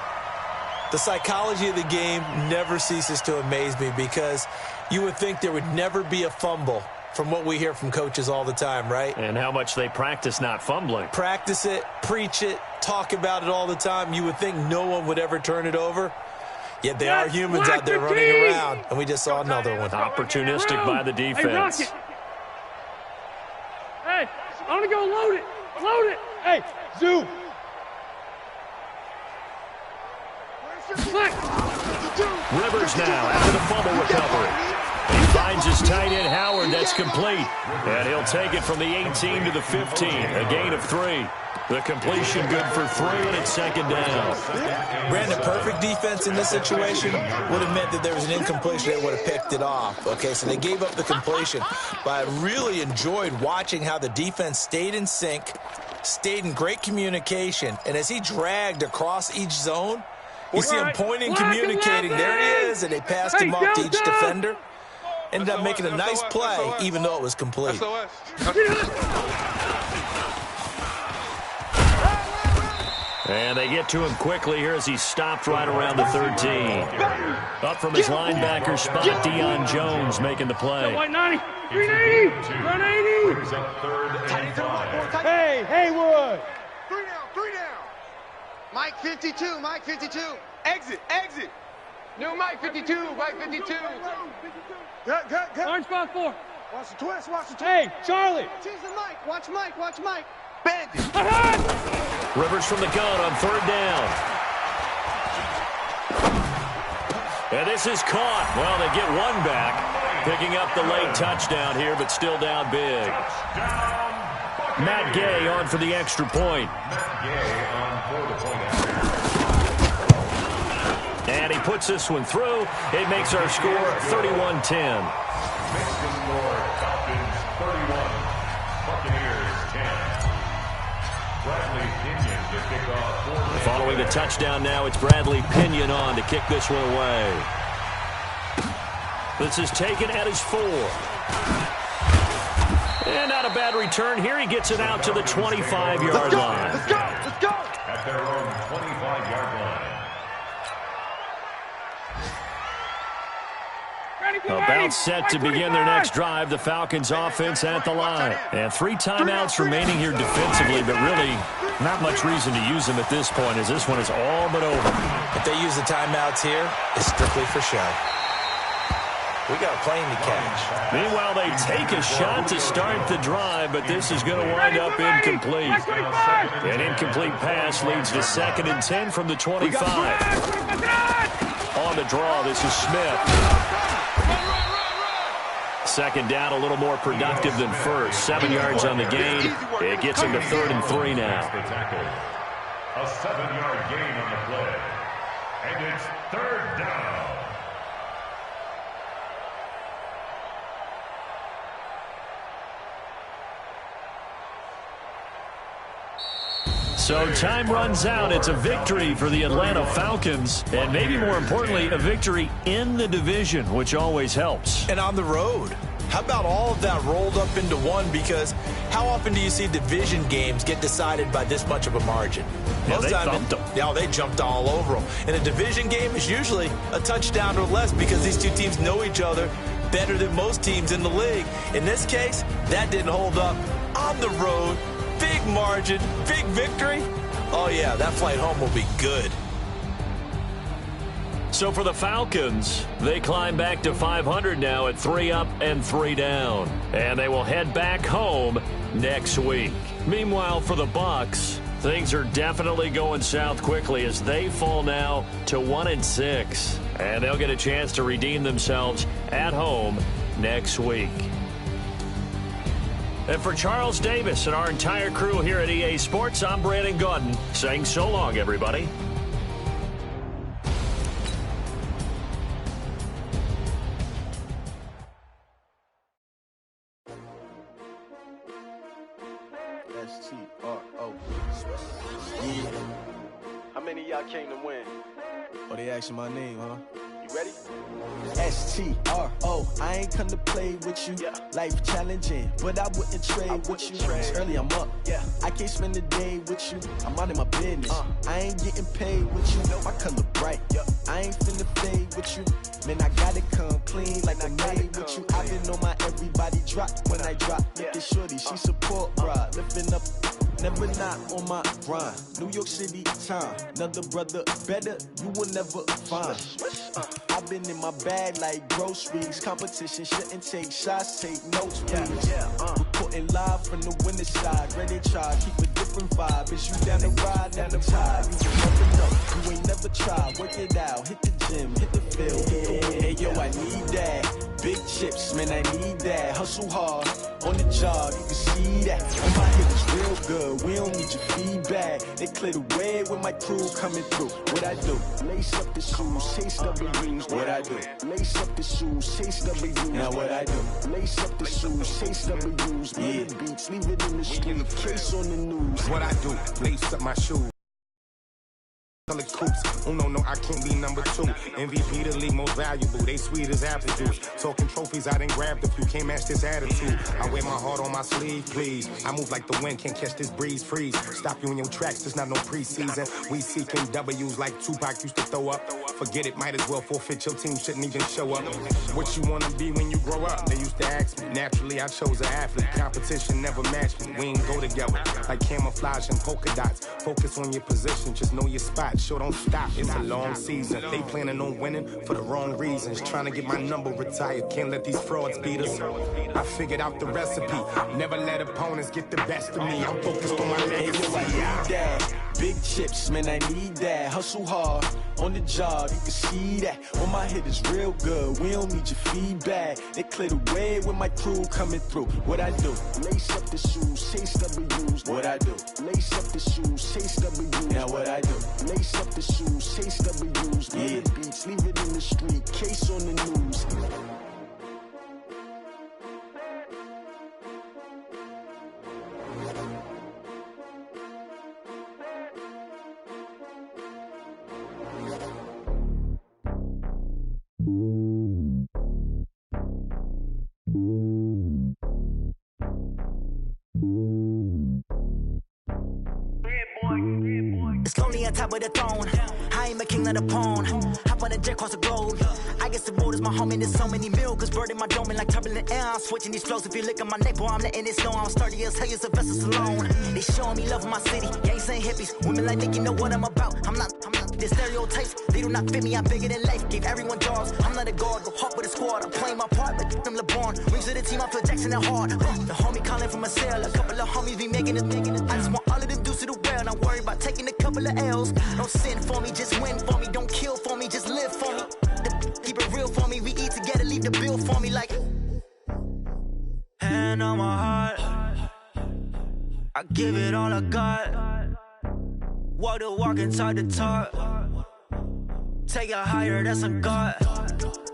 The psychology of the game never ceases to amaze me because you would think there would never be a fumble from what we hear from coaches all the time, right? And how much they practice not fumbling. Practice it, preach it, talk about it all the time. You would think no one would ever turn it over. Yet they are humans out there running around, and we just saw another one. Opportunistic by the defense. Hey, I want to go load it. Load it. Hey, zoom. Rivers now after the fumble recovery. He finds his tight end Howard. That's complete. And he'll take it from the 18 to the 15. A gain of 3. The completion good for 3, and it's 2nd down. Brandon, perfect defense in this situation would have meant that there was an incompletion that would have picked it off. Okay, so they gave up the completion. But I really enjoyed watching how the defense stayed in sync, stayed in great communication, and as he dragged across each zone, you see him pointing, communicating. There he is, and they passed him off to each defender. Ended up making a nice play, even though it was complete. And they get to him quickly here as he stopped right around the 13. Up from his linebacker spot, Deion Jones making the play. 90, 380, 180. Hey, Haywood. 3 down. Mike 52, Mike 52. Exit. New Mike 52, Mike 52. Cut. Orange spot 4. Watch the twist. Hey, Charlie. Change the Mike. Watch Mike. Bandit. Rivers from the gun on 3rd down. And this is caught. Well, they get one back. Picking up the late touchdown here, but still down big. Matt Gay on for the extra point. Matt Gay on for the point. And he puts this one through. It makes our score 31-10. Makes the score Falcons 31, Buccaneers 10. Bradley Pinion to kick off. Following the touchdown now, it's Bradley Pinion on to kick this one away. This is taken at his 4. And not a bad return here. He gets it out to the 25-yard line. Let's go! Let's go! At their own 25-yard line. About set to begin their next drive. The Falcons offense at the line. And 3 timeouts remaining here defensively, but really not much reason to use them at this point, as this one is all but over. If they use the timeouts here, it's strictly for show. We got a plane to catch. Meanwhile, they take a shot to start the drive, but this is going to wind up incomplete. An incomplete pass leads to 2nd and 10 from the 25. On the draw, this is Smith. 2nd down, a little more productive than first. 7 yards on the gain. It gets him to 3rd and 3 now. A 7-yard gain on the play. And it's 3rd down. So time runs out. It's a victory for the Atlanta Falcons. And maybe more importantly, a victory in the division, which always helps. And on the road. How about all of that rolled up into one? Because how often do you see division games get decided by this much of a margin? Yeah, they thumped them. Yeah, they jumped all over them. And a division game is usually a touchdown or less because these 2 teams know each other better than most teams in the league. In this case, that didn't hold up. On the road, big margin, big victory. Oh, yeah, that flight home will be good. So for the Falcons, they climb back to 500 now at 3 up and 3 down. And they will head back home next week. Meanwhile, for the Bucs, things are definitely going south quickly as they fall now to 1-6. And they'll get a chance to redeem themselves at home next week. And for Charles Davis and our entire crew here at EA Sports, I'm Brandon Gaudin saying so long, everybody. S-T-R-O. Yeah. How many of y'all came to win? Oh, they asking my name, huh? You ready? S-T-R-O. I ain't come to play with you. Yeah. Life challenging, but I wouldn't trade with you. It's early, I'm up. Yeah. I can't spend the day with you. I'm out of my business. I ain't getting paid with you. My color bright. Yeah. I ain't finna fade with you. Man, I gotta come clean like I'm made with you. I've been on my everybody drop when I drop. Look at shorty, she support ride. Lifting up, never not on my grind. New York City time. Another brother better, you will never find. I've been in my bag like groceries. Competition shouldn't take shots, take notes, please. Reporting live from the winning side. Ready to try, keep a different vibe. Is you down the ride, down the tide? You never know, you ain't never tried. Work it out, hit the gym, hit the field. Hey yo, I need that. Big chips, man, I need that. Hustle hard, on the job, you can see that. And my hit is real good, we don't need your feedback. They clear the way with my crew coming through. What I do? Lace up the shoes, chase W's. What I do? Lace up the shoes, chase W's. Now what I do? Lace up the shoes, chase W's. Yeah. Beats, leave it in the street, case on the news. What I do? Lace up my shoes. Color coops. Oh no, I can't be number 2. MVP the league most valuable. They sweet as apple juice. Talking trophies, I didn't grab the few. Can't match this attitude. I wear my heart on my sleeve, please. I move like the wind, can't catch this breeze. Freeze. Stop you in your tracks. There's not no preseason. We seeking W's like Tupac used to throw up. Forget it, might as well forfeit. Your team shouldn't even show up. What you wanna be when you grow up? They used to ask me. Naturally, I chose an athlete. Competition never matched me. We ain't go together like camouflage and polka dots. Focus on your position, just know your spot. Show don't stop, it's a long season. They planning on winning for the wrong reasons. Trying to get my number retired, can't let these frauds beat us. I figured out the recipe, never let opponents get the best of me. I'm focused on my legacy. Big chips, man, I need that. Hustle hard on the job, you can see that. All my hit is real good, we don't need your feedback. They clear the way with my crew coming through. What I do? Lace up the shoes, chase W's. What I do? Lace up the shoes, chase W's. Now what I do? Lace up the shoes, chase W's. Yeah. The beats, leave it in the street, case on the news. It's lonely on top of the throne. I ain't a king of the pawn. Hop on a jet across the globe. I guess the road is my home and there's so many milk. Bird in my dome and like turbulent air. I'm switching these flows. If you look at my neck, boy, I'm letting it slow. I'm sturdy as hell, as a vessel alone. They showing me love in my city. Gangs and hippies. Women like Nick, you know what I'm about. I'm not the stereotypes. They do not fit me. I'm bigger than life. Gave everyone jobs. I'm not a guard. Go hard with a squad. I'm playing my part, but I'm LeBron. Rings to the team. I feel Jackson and hard. The homie calling from a cell. A couple of homies be making it. I just want all of them dudes to the well. Not worry about taking a couple of L's. Don't sin for me, just win for me. Don't kill for me, just live for me. Keep it real for me. We eat together, leave the bill for me like. Hand on my heart, I give it all I got. Walk the walk and talk the talk. Take it higher, that's a God.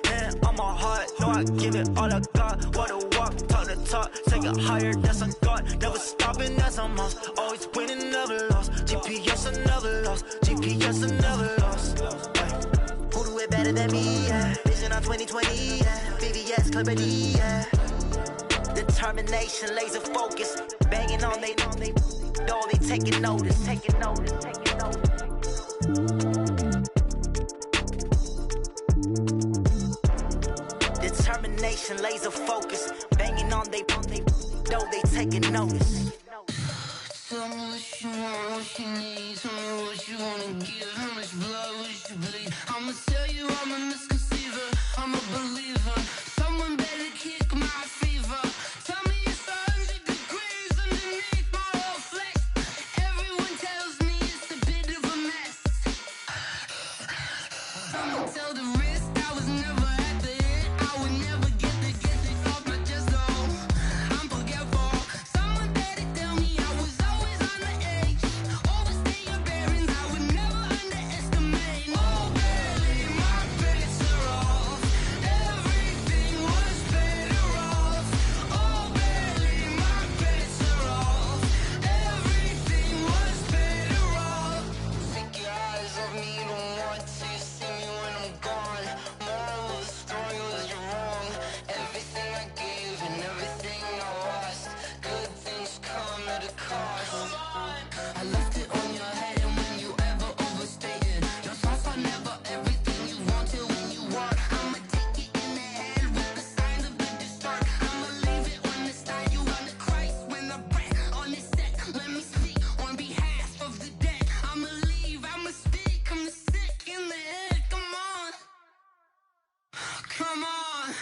Hand on my heart, no, I give it all I got. Walk the walk, talk the talk. Take it higher, that's a God. Never stopping, that's a must. Always winning, never lost. GPS, I never lost. GPS, I never lost. Who do it better than me? Yeah. Vision on 2020. Yeah. VVS, Clippity. Yeah. Determination, laser focus. Banging on they door, they taking notice. Taking notice, taking notice. Determination, laser focus. Banging on they door, they taking notice. Tell me what you want, what you need. Tell me what you wanna give. How much blood would you bleed? I'ma tell you I'm a misconceiver. I'm a believer. Someone better kick my fever. Tell me it's 100 degrees underneath my whole flesh. Everyone tells me it's a bit of a mess. I'ma tell the risk I was never at the end. I would never get it off my chest though. I'm forgetful. Someone better tell me I was always on the edge. Overstay your bearings, I would never underestimate. Oh baby, my bets are off. Everything was better off. Oh baby, my bets are off. Everything was better off. Take your eyes off me, don't want to see me when I'm gone. Moral of the story was you're wrong. Everything I gave and everything I lost. Good things come at a cost. I left it on your head and when you ever overstated. Your thoughts are never everything you wanted when you want. I'ma take it in the head with the signs of the distort. I'ma leave it on the side. You on the Christ when the breath on the set. Let me speak on behalf of the dead. I'ma leave, I'ma speak. I'm sick in the head. Come on. Come on.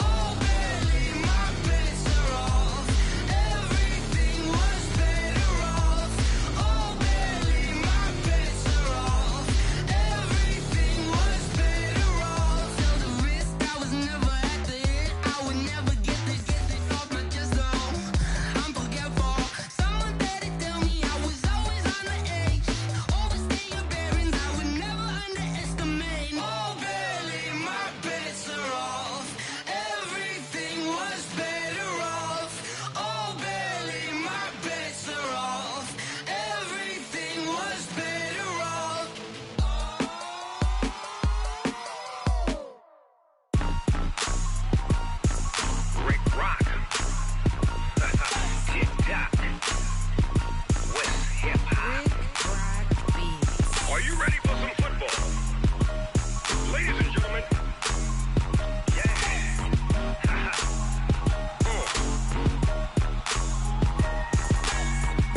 Oh baby, my bets are off. Everything was better off. Oh baby, my bets are off. Everything was better off. Tell the risk I was never at the end. I would never get it off my chest though. I'm forgetful. Someone better tell me I was always on the edge. Overstay your bearings, I would never underestimate. Oh baby, my bets are off. Everything was better off. Oh baby, my bets are off. Everything was better off. Rick Rock. Tick-tock. West hip-hop. Are you ready for some football? Ladies and gentlemen. Yeah.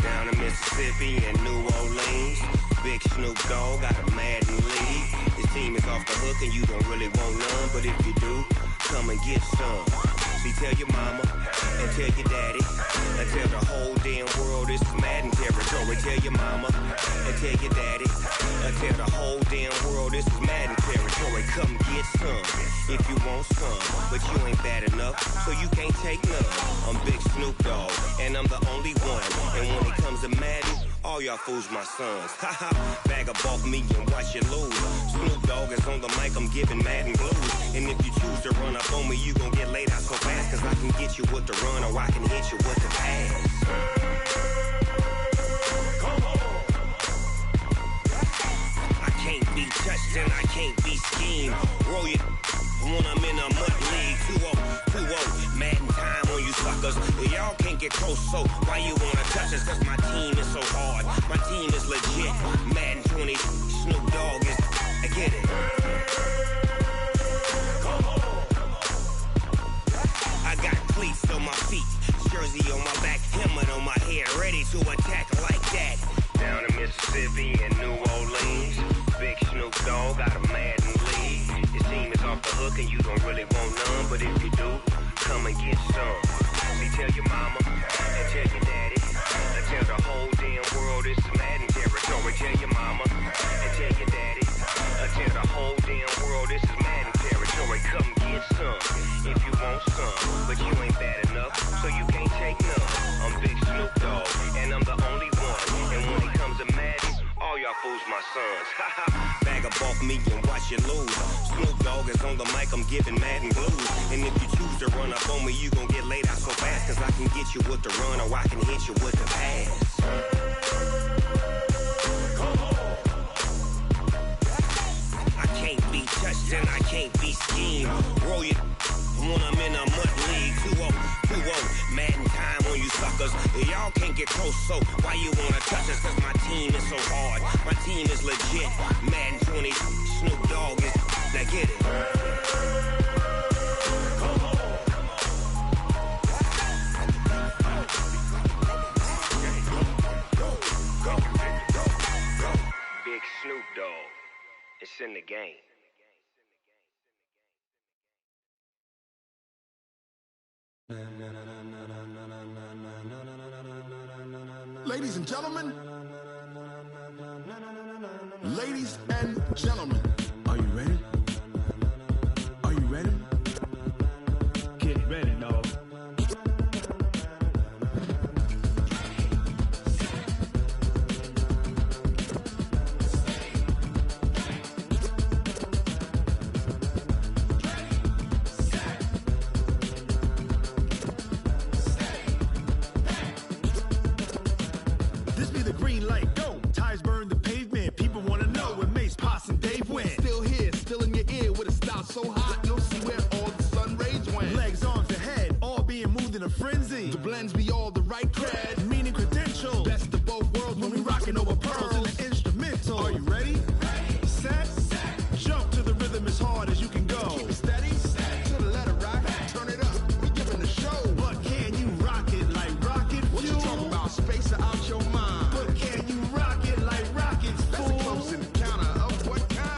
Down in Mississippi and New Orleans, Big Snoop Dogg got a Madden league. His team is off the hook and you don't really want none, but if you do, come and get some. See, tell your mama and tell your daddy and tell the whole damn world this is Madden territory. Tell your mama and tell your daddy and tell the whole damn world this is Madden territory. Come get some if you want some, but you ain't bad enough, so you can't take none. I'm Big Snoop Dogg, and I'm the only one. And when it comes to Madden, all y'all fools my sons. Haha, bag up off me and watch you lose. Snoop Dogg is on the mic, I'm giving Madden blues. And if you choose to run up on me, you gon' get laid out so fast, cause I can get you with the run or I can hit you with the pass. I can't be touched and I can't be schemed. Roll you when I'm in a mud league. 2-0, Madden time on you suckers. Y'all can't get close, so why you wanna touch us? Cause my team is so hard, my team is legit. Madden 20, Snoop Dogg is, I get it. I got cleats on my feet, jersey on my back, helmet on my head, ready to attack like that. Down in Mississippi and New Orleans, Big Snoop Dogg got a Madden league. Your team is off the hook and you don't really want none, but if you do, come and get some. See, tell your mama and tell your daddy and tell the whole damn world this is Madden territory. Tell your mama and tell your daddy and tell the whole damn world this is Madden territory. Come get some if you want some, but you ain't bad enough, so you can't take none. I'm Big Snoop Dogg, and I'm the only one. And when it comes to Madden, all y'all fools my sons. Bag up off me and watch you lose. Snoop Dogg is on the mic, I'm giving Madden blues. And if you choose to run up on me, you gon' get laid out so fast, cause I can get you with the run or I can hit you with the pass. I can't be touched and I can't be schemed. Roll you when I'm in a mud league. 2-0, Madden time on you suckers. Y'all can't get close, so why you wanna touch us? Cause my team is so hard, my team is legit. Madden 20, Snoop Dogg is, now get it. Big Snoop Dogg, it's in the game. Ladies and gentlemen, ladies and gentlemen, are you ready? Are you ready? Get ready, dog. So hot, you'll see where all the sun rays went. Legs, arms, and head, all being moved in a frenzy. The blends be all the right cred, meaning credentials. Best of both worlds when we rockin' over pearls in the instrumental. Are you ready? Set, jump to the rhythm as hard as you can go. Keep it steady, to the letter rock, turn it up, we giving the show. But can you rock it like rocket fuel? What you talking about, space out your mind? But can you rock it like rockets, fool? That's a close encounter of what kind?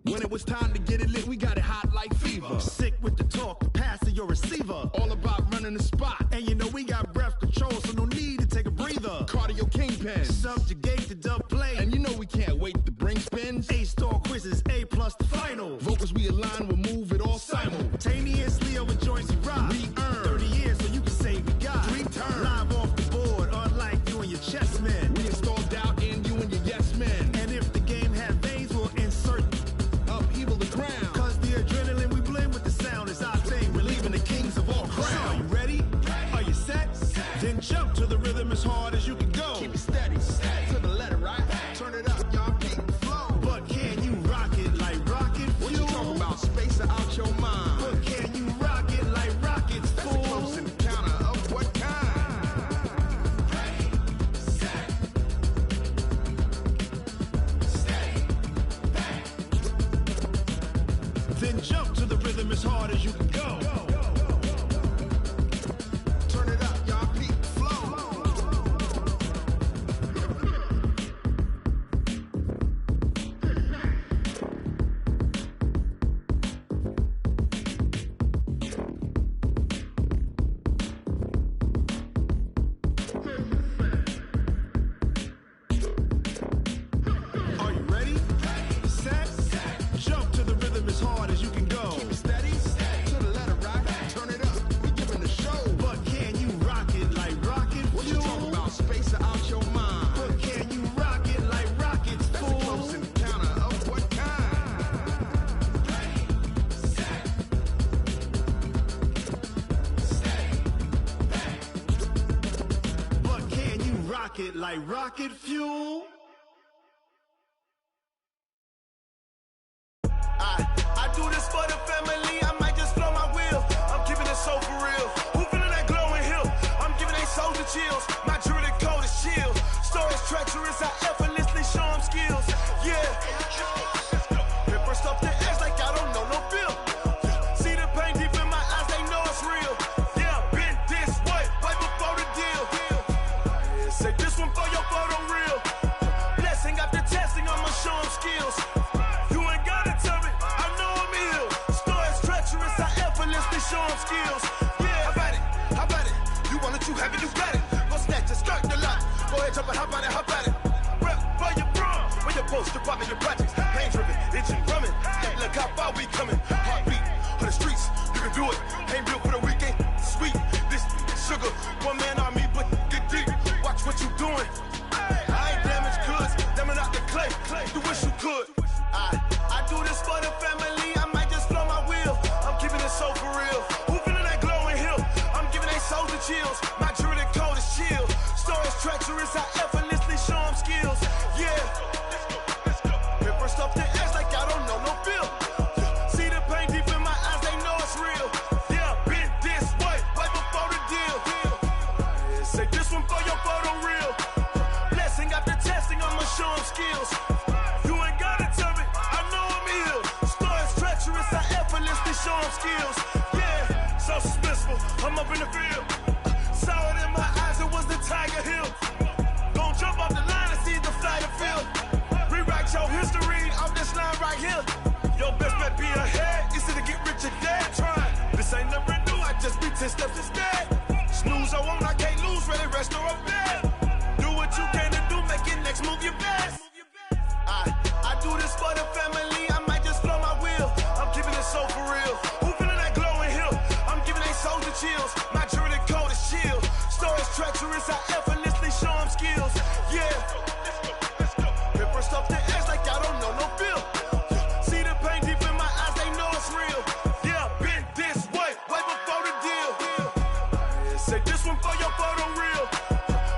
When it was time to get it lit, we got it hot like fever. Sick with the talk, pass to your receiver. All about running the spot. And you know we got breath control, so no need to take a breather. Cardio kingpin, subjugate the dub play. And you know we can't wait to bring spins. A-star quizzes, A+ the final. Vocals we align, we'll move it all simultaneously over joints we rock. We earn 30 years, so you can say we got 3 turns. Live off the board, unlike you and your chess men. We install doubt in you and your yes men. And if the game had veins, we'll insert upheaval the ground. Cause the adrenaline we blend with the sound is our thing. We're leaving the kings of all crowns. So are you ready? Are you set? Then jump to the rhythm as hard as you can go. Keep it steady, to the letter, right? Turn it up, y'all keep the flow. But can you rock it like rocket fuel? What you talking about, space out your mind? But can you rock it like rockets, fool? That's a close encounter of what kind? Then jump to the rhythm as hard as you can go. Turn it up, y'all peak flow. like rocket fuel. I do this for the family, I might just blow my wheel. I'm keeping it so for real. Who feeling that glowing hill? I'm giving they soldier chills. My jewelry cold as shield. Stories treacherous, I effortlessly show them skills. Yeah. Paper stuff the edge like I don't know no feel. See the pain deep in my eyes, they know it's real. Yeah, been this way, right before the deal. Say this one for your photo real. Blessing after testing, I'ma show them skills. You ain't gotta tell me, I know I'm ill. Stories treacherous, I effortlessly show them skills. Yeah, how about it? You want it, you have it, you got it. Go snatch it, skirt the lot. Go ahead, jump it, how about it? Rep for your bro, when your post, your partner, your projects. Pain driven, itching, drumming. Look how far we coming. Heartbeat on the streets, you can do it. Ain't built for the weekend, sweet. This sugar, one man army, but get deep. Watch what you doing. I ain't damaged goods, damn it out the clay. You wish you could. I do this for the family, I might just blow my wheel. I'm keeping it so for real. Who feeling that glowing hill? I'm giving they soldier chills. My jewelry cold as shield. Stories treacherous, I effortlessly show them skills. Yeah. Paper stuff the edge like I don't know no feel. See the pain deep in my eyes, they know it's real. Yeah, been this way, right before the deal. Say this one for your photo real. Blessing after testing, I'ma show them skills. You ain't gotta tell me, I know I'm ill. Stories treacherous, I effortlessly show them skills. Yeah, so suspenseful, I'm up in the field. Saw it in my eyes, it was the Tiger Hill. Gon' jump off the line and see the fly the field. Rewrite your history off this line right here. Your best bet be ahead, easy to get rich or dead. Trying, this ain't never new, I just be 10 steps instead. Snooze I won't, I can't lose, ready, rest or up bed. Do what you can to do, make your next move your best. I do this for the family, I might just blow my wheel. I'm keeping it so for real. Who feeling that glowing hill? I'm giving they soldier chills. My jewelry cold as shield. Stories treacherous, I effortlessly show them skills. Yeah. Paper stuff the edge like I don't know no feel. See the pain deep in my eyes, they know it's real. Yeah, been this way, right before the deal. Say this one for your photo real.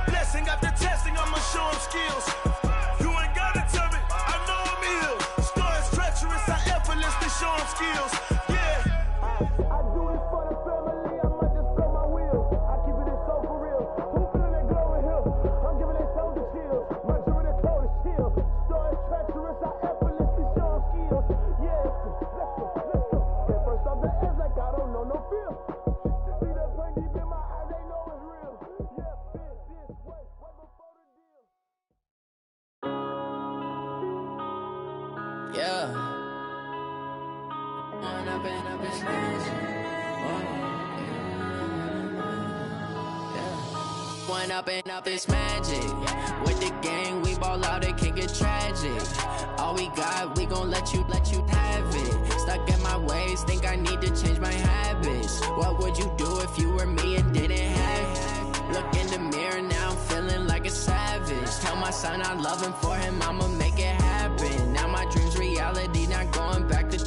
Blessing after testing, I'ma show them skills. You ain't gotta tell me, I know I'm ill. Stories treacherous, I effortlessly show them skills. Yeah. I do it for the family, I might just blow my wheel. I keep it so for real. Who feeling that glowing hill? I'm giving it soldier chills. My jewelry cold as shield. Stories treacherous, I effortlessly show them skills. Yeah. Let's go. Get first off the edge like I don't know no feel. See the pain deep in my eyes, they know it's real. Yeah, been this way, right before the deal. Yeah. One up and up is magic. With the gang, we ball out, it can get tragic. All we got, we gon' let you have it. Stuck in my ways, think I need to change my habits. What would you do if you were me and didn't have it? Look in the mirror, now I'm feeling like a savage. Tell my son I love him, for him I'ma make it happen. Now my dream's reality, not going back to.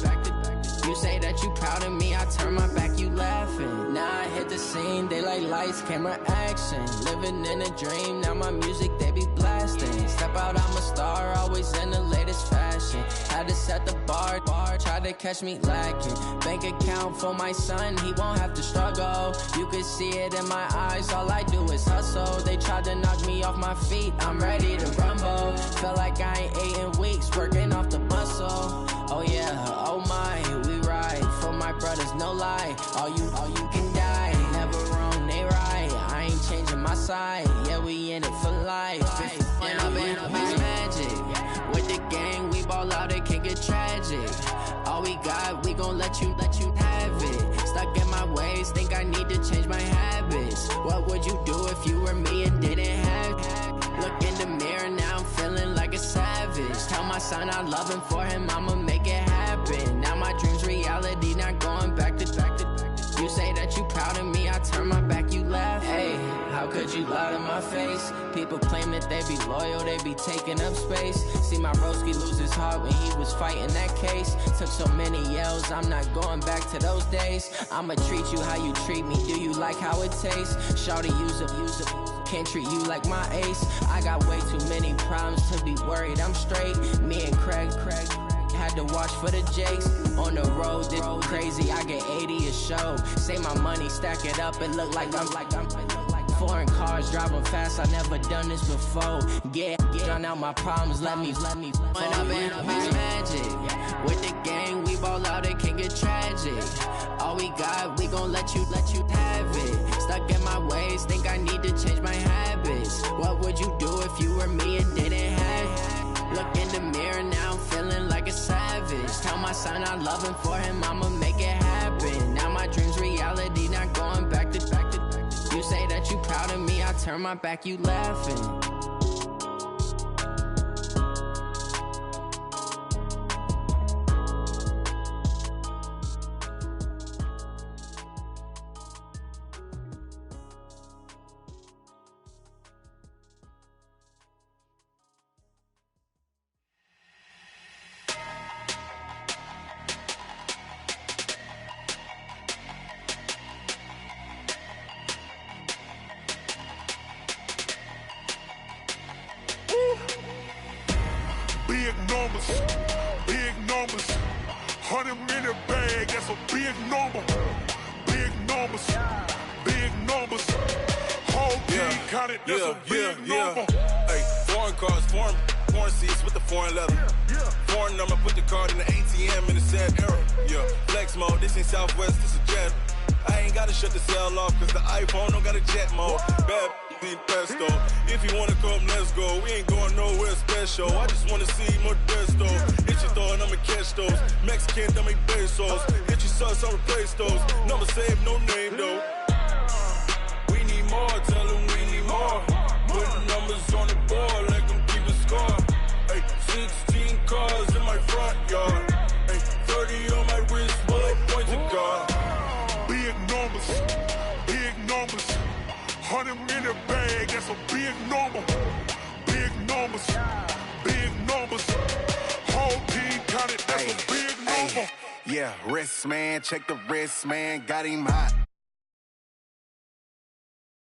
You say that you proud of me, I turn my back, you laughing. Now I hit the scene, they like lights, camera, action. Living in a dream, now my music, they be blasting. Step out, I'm a star, always in the latest fashion. Had to set the bar, try to catch me lacking. Bank account for my son, he won't have to struggle. You can see it in my eyes, all I do is hustle. They tried to knock me off my feet, I'm ready to rumble. Feel like I ain't ate in weeks, working off the muscle. Oh yeah, oh my, we ride for my brothers, no lie. All you can die, never wrong, they right. I ain't changing my side, yeah, we in it for life. When up and up is magic. With the gang, we ball out, it can get tragic. All we got, we gon' let you have it. Stuck in my ways, think I need to change my habits. What would you do if you were me and didn't have it? Look in the mirror, now I'm feeling like a savage. Tell my son I love him, for him I'ma make it happen. Now my dream's reality, not going back to. You say that you proud of me, I turn my back, you laugh. Hey, how could you lie to my face. People claim that they be loyal, they be taking up space. See my broski lose his heart when he was fighting that case. Took so many yells, I'm not going back to those days. I'ma treat you how you treat me, do you like how it tastes? Shawty, use up, can't treat you like my ace. I got way too many problems to be worried, I'm straight. Me and Craig had to watch for the Jakes. On the road, this crazy, I get 80 a show. Say my money, stack it up, it look like I'm foreign cars, driving fast, I never done this before. Drown out my problems, let me When up in magic, with the gang, we ball out, it can get tragic. All we got, we gon' let you have it. Stuck in my ways, think I need to change my habits. What would you do if you were me and didn't have it? Look in the mirror now, I'm feeling like a savage. Tell my son I love him, for him I'ma make it happen. Now my dream's reality, not going back to. You say that you proud of me, I turn my back, you laughing. Big numbers, 100 minute bag, that's a big number. Big numbers, whole team counted, that's a big number. Hey, foreign cars, foreign seats with the foreign leather. Foreign number, put the card in the ATM in the sad era. Yeah, flex mode, this ain't Southwest, this a jet. I ain't gotta shut the cell off, cause the iPhone don't got a jet mode. Bad in pesto. If you wanna come, let's go. We ain't going nowhere special. I just wanna see Modesto. Hit your thought, I'ma catch those. Mexican, I make pesos. Hit your sus, I'll replace those. Number saved, no name though. We need more, tell them we need more. Putting numbers on the board like I'm keeping score. Hey, 16 cars in my front yard. Hey, 30 on my wrist, bullet points of God. Big numbers, 100 minute bag, that's a big number. Big numbers, whole team counted, that's a big number. Yeah, wrist man, check the wrist man, got him hot.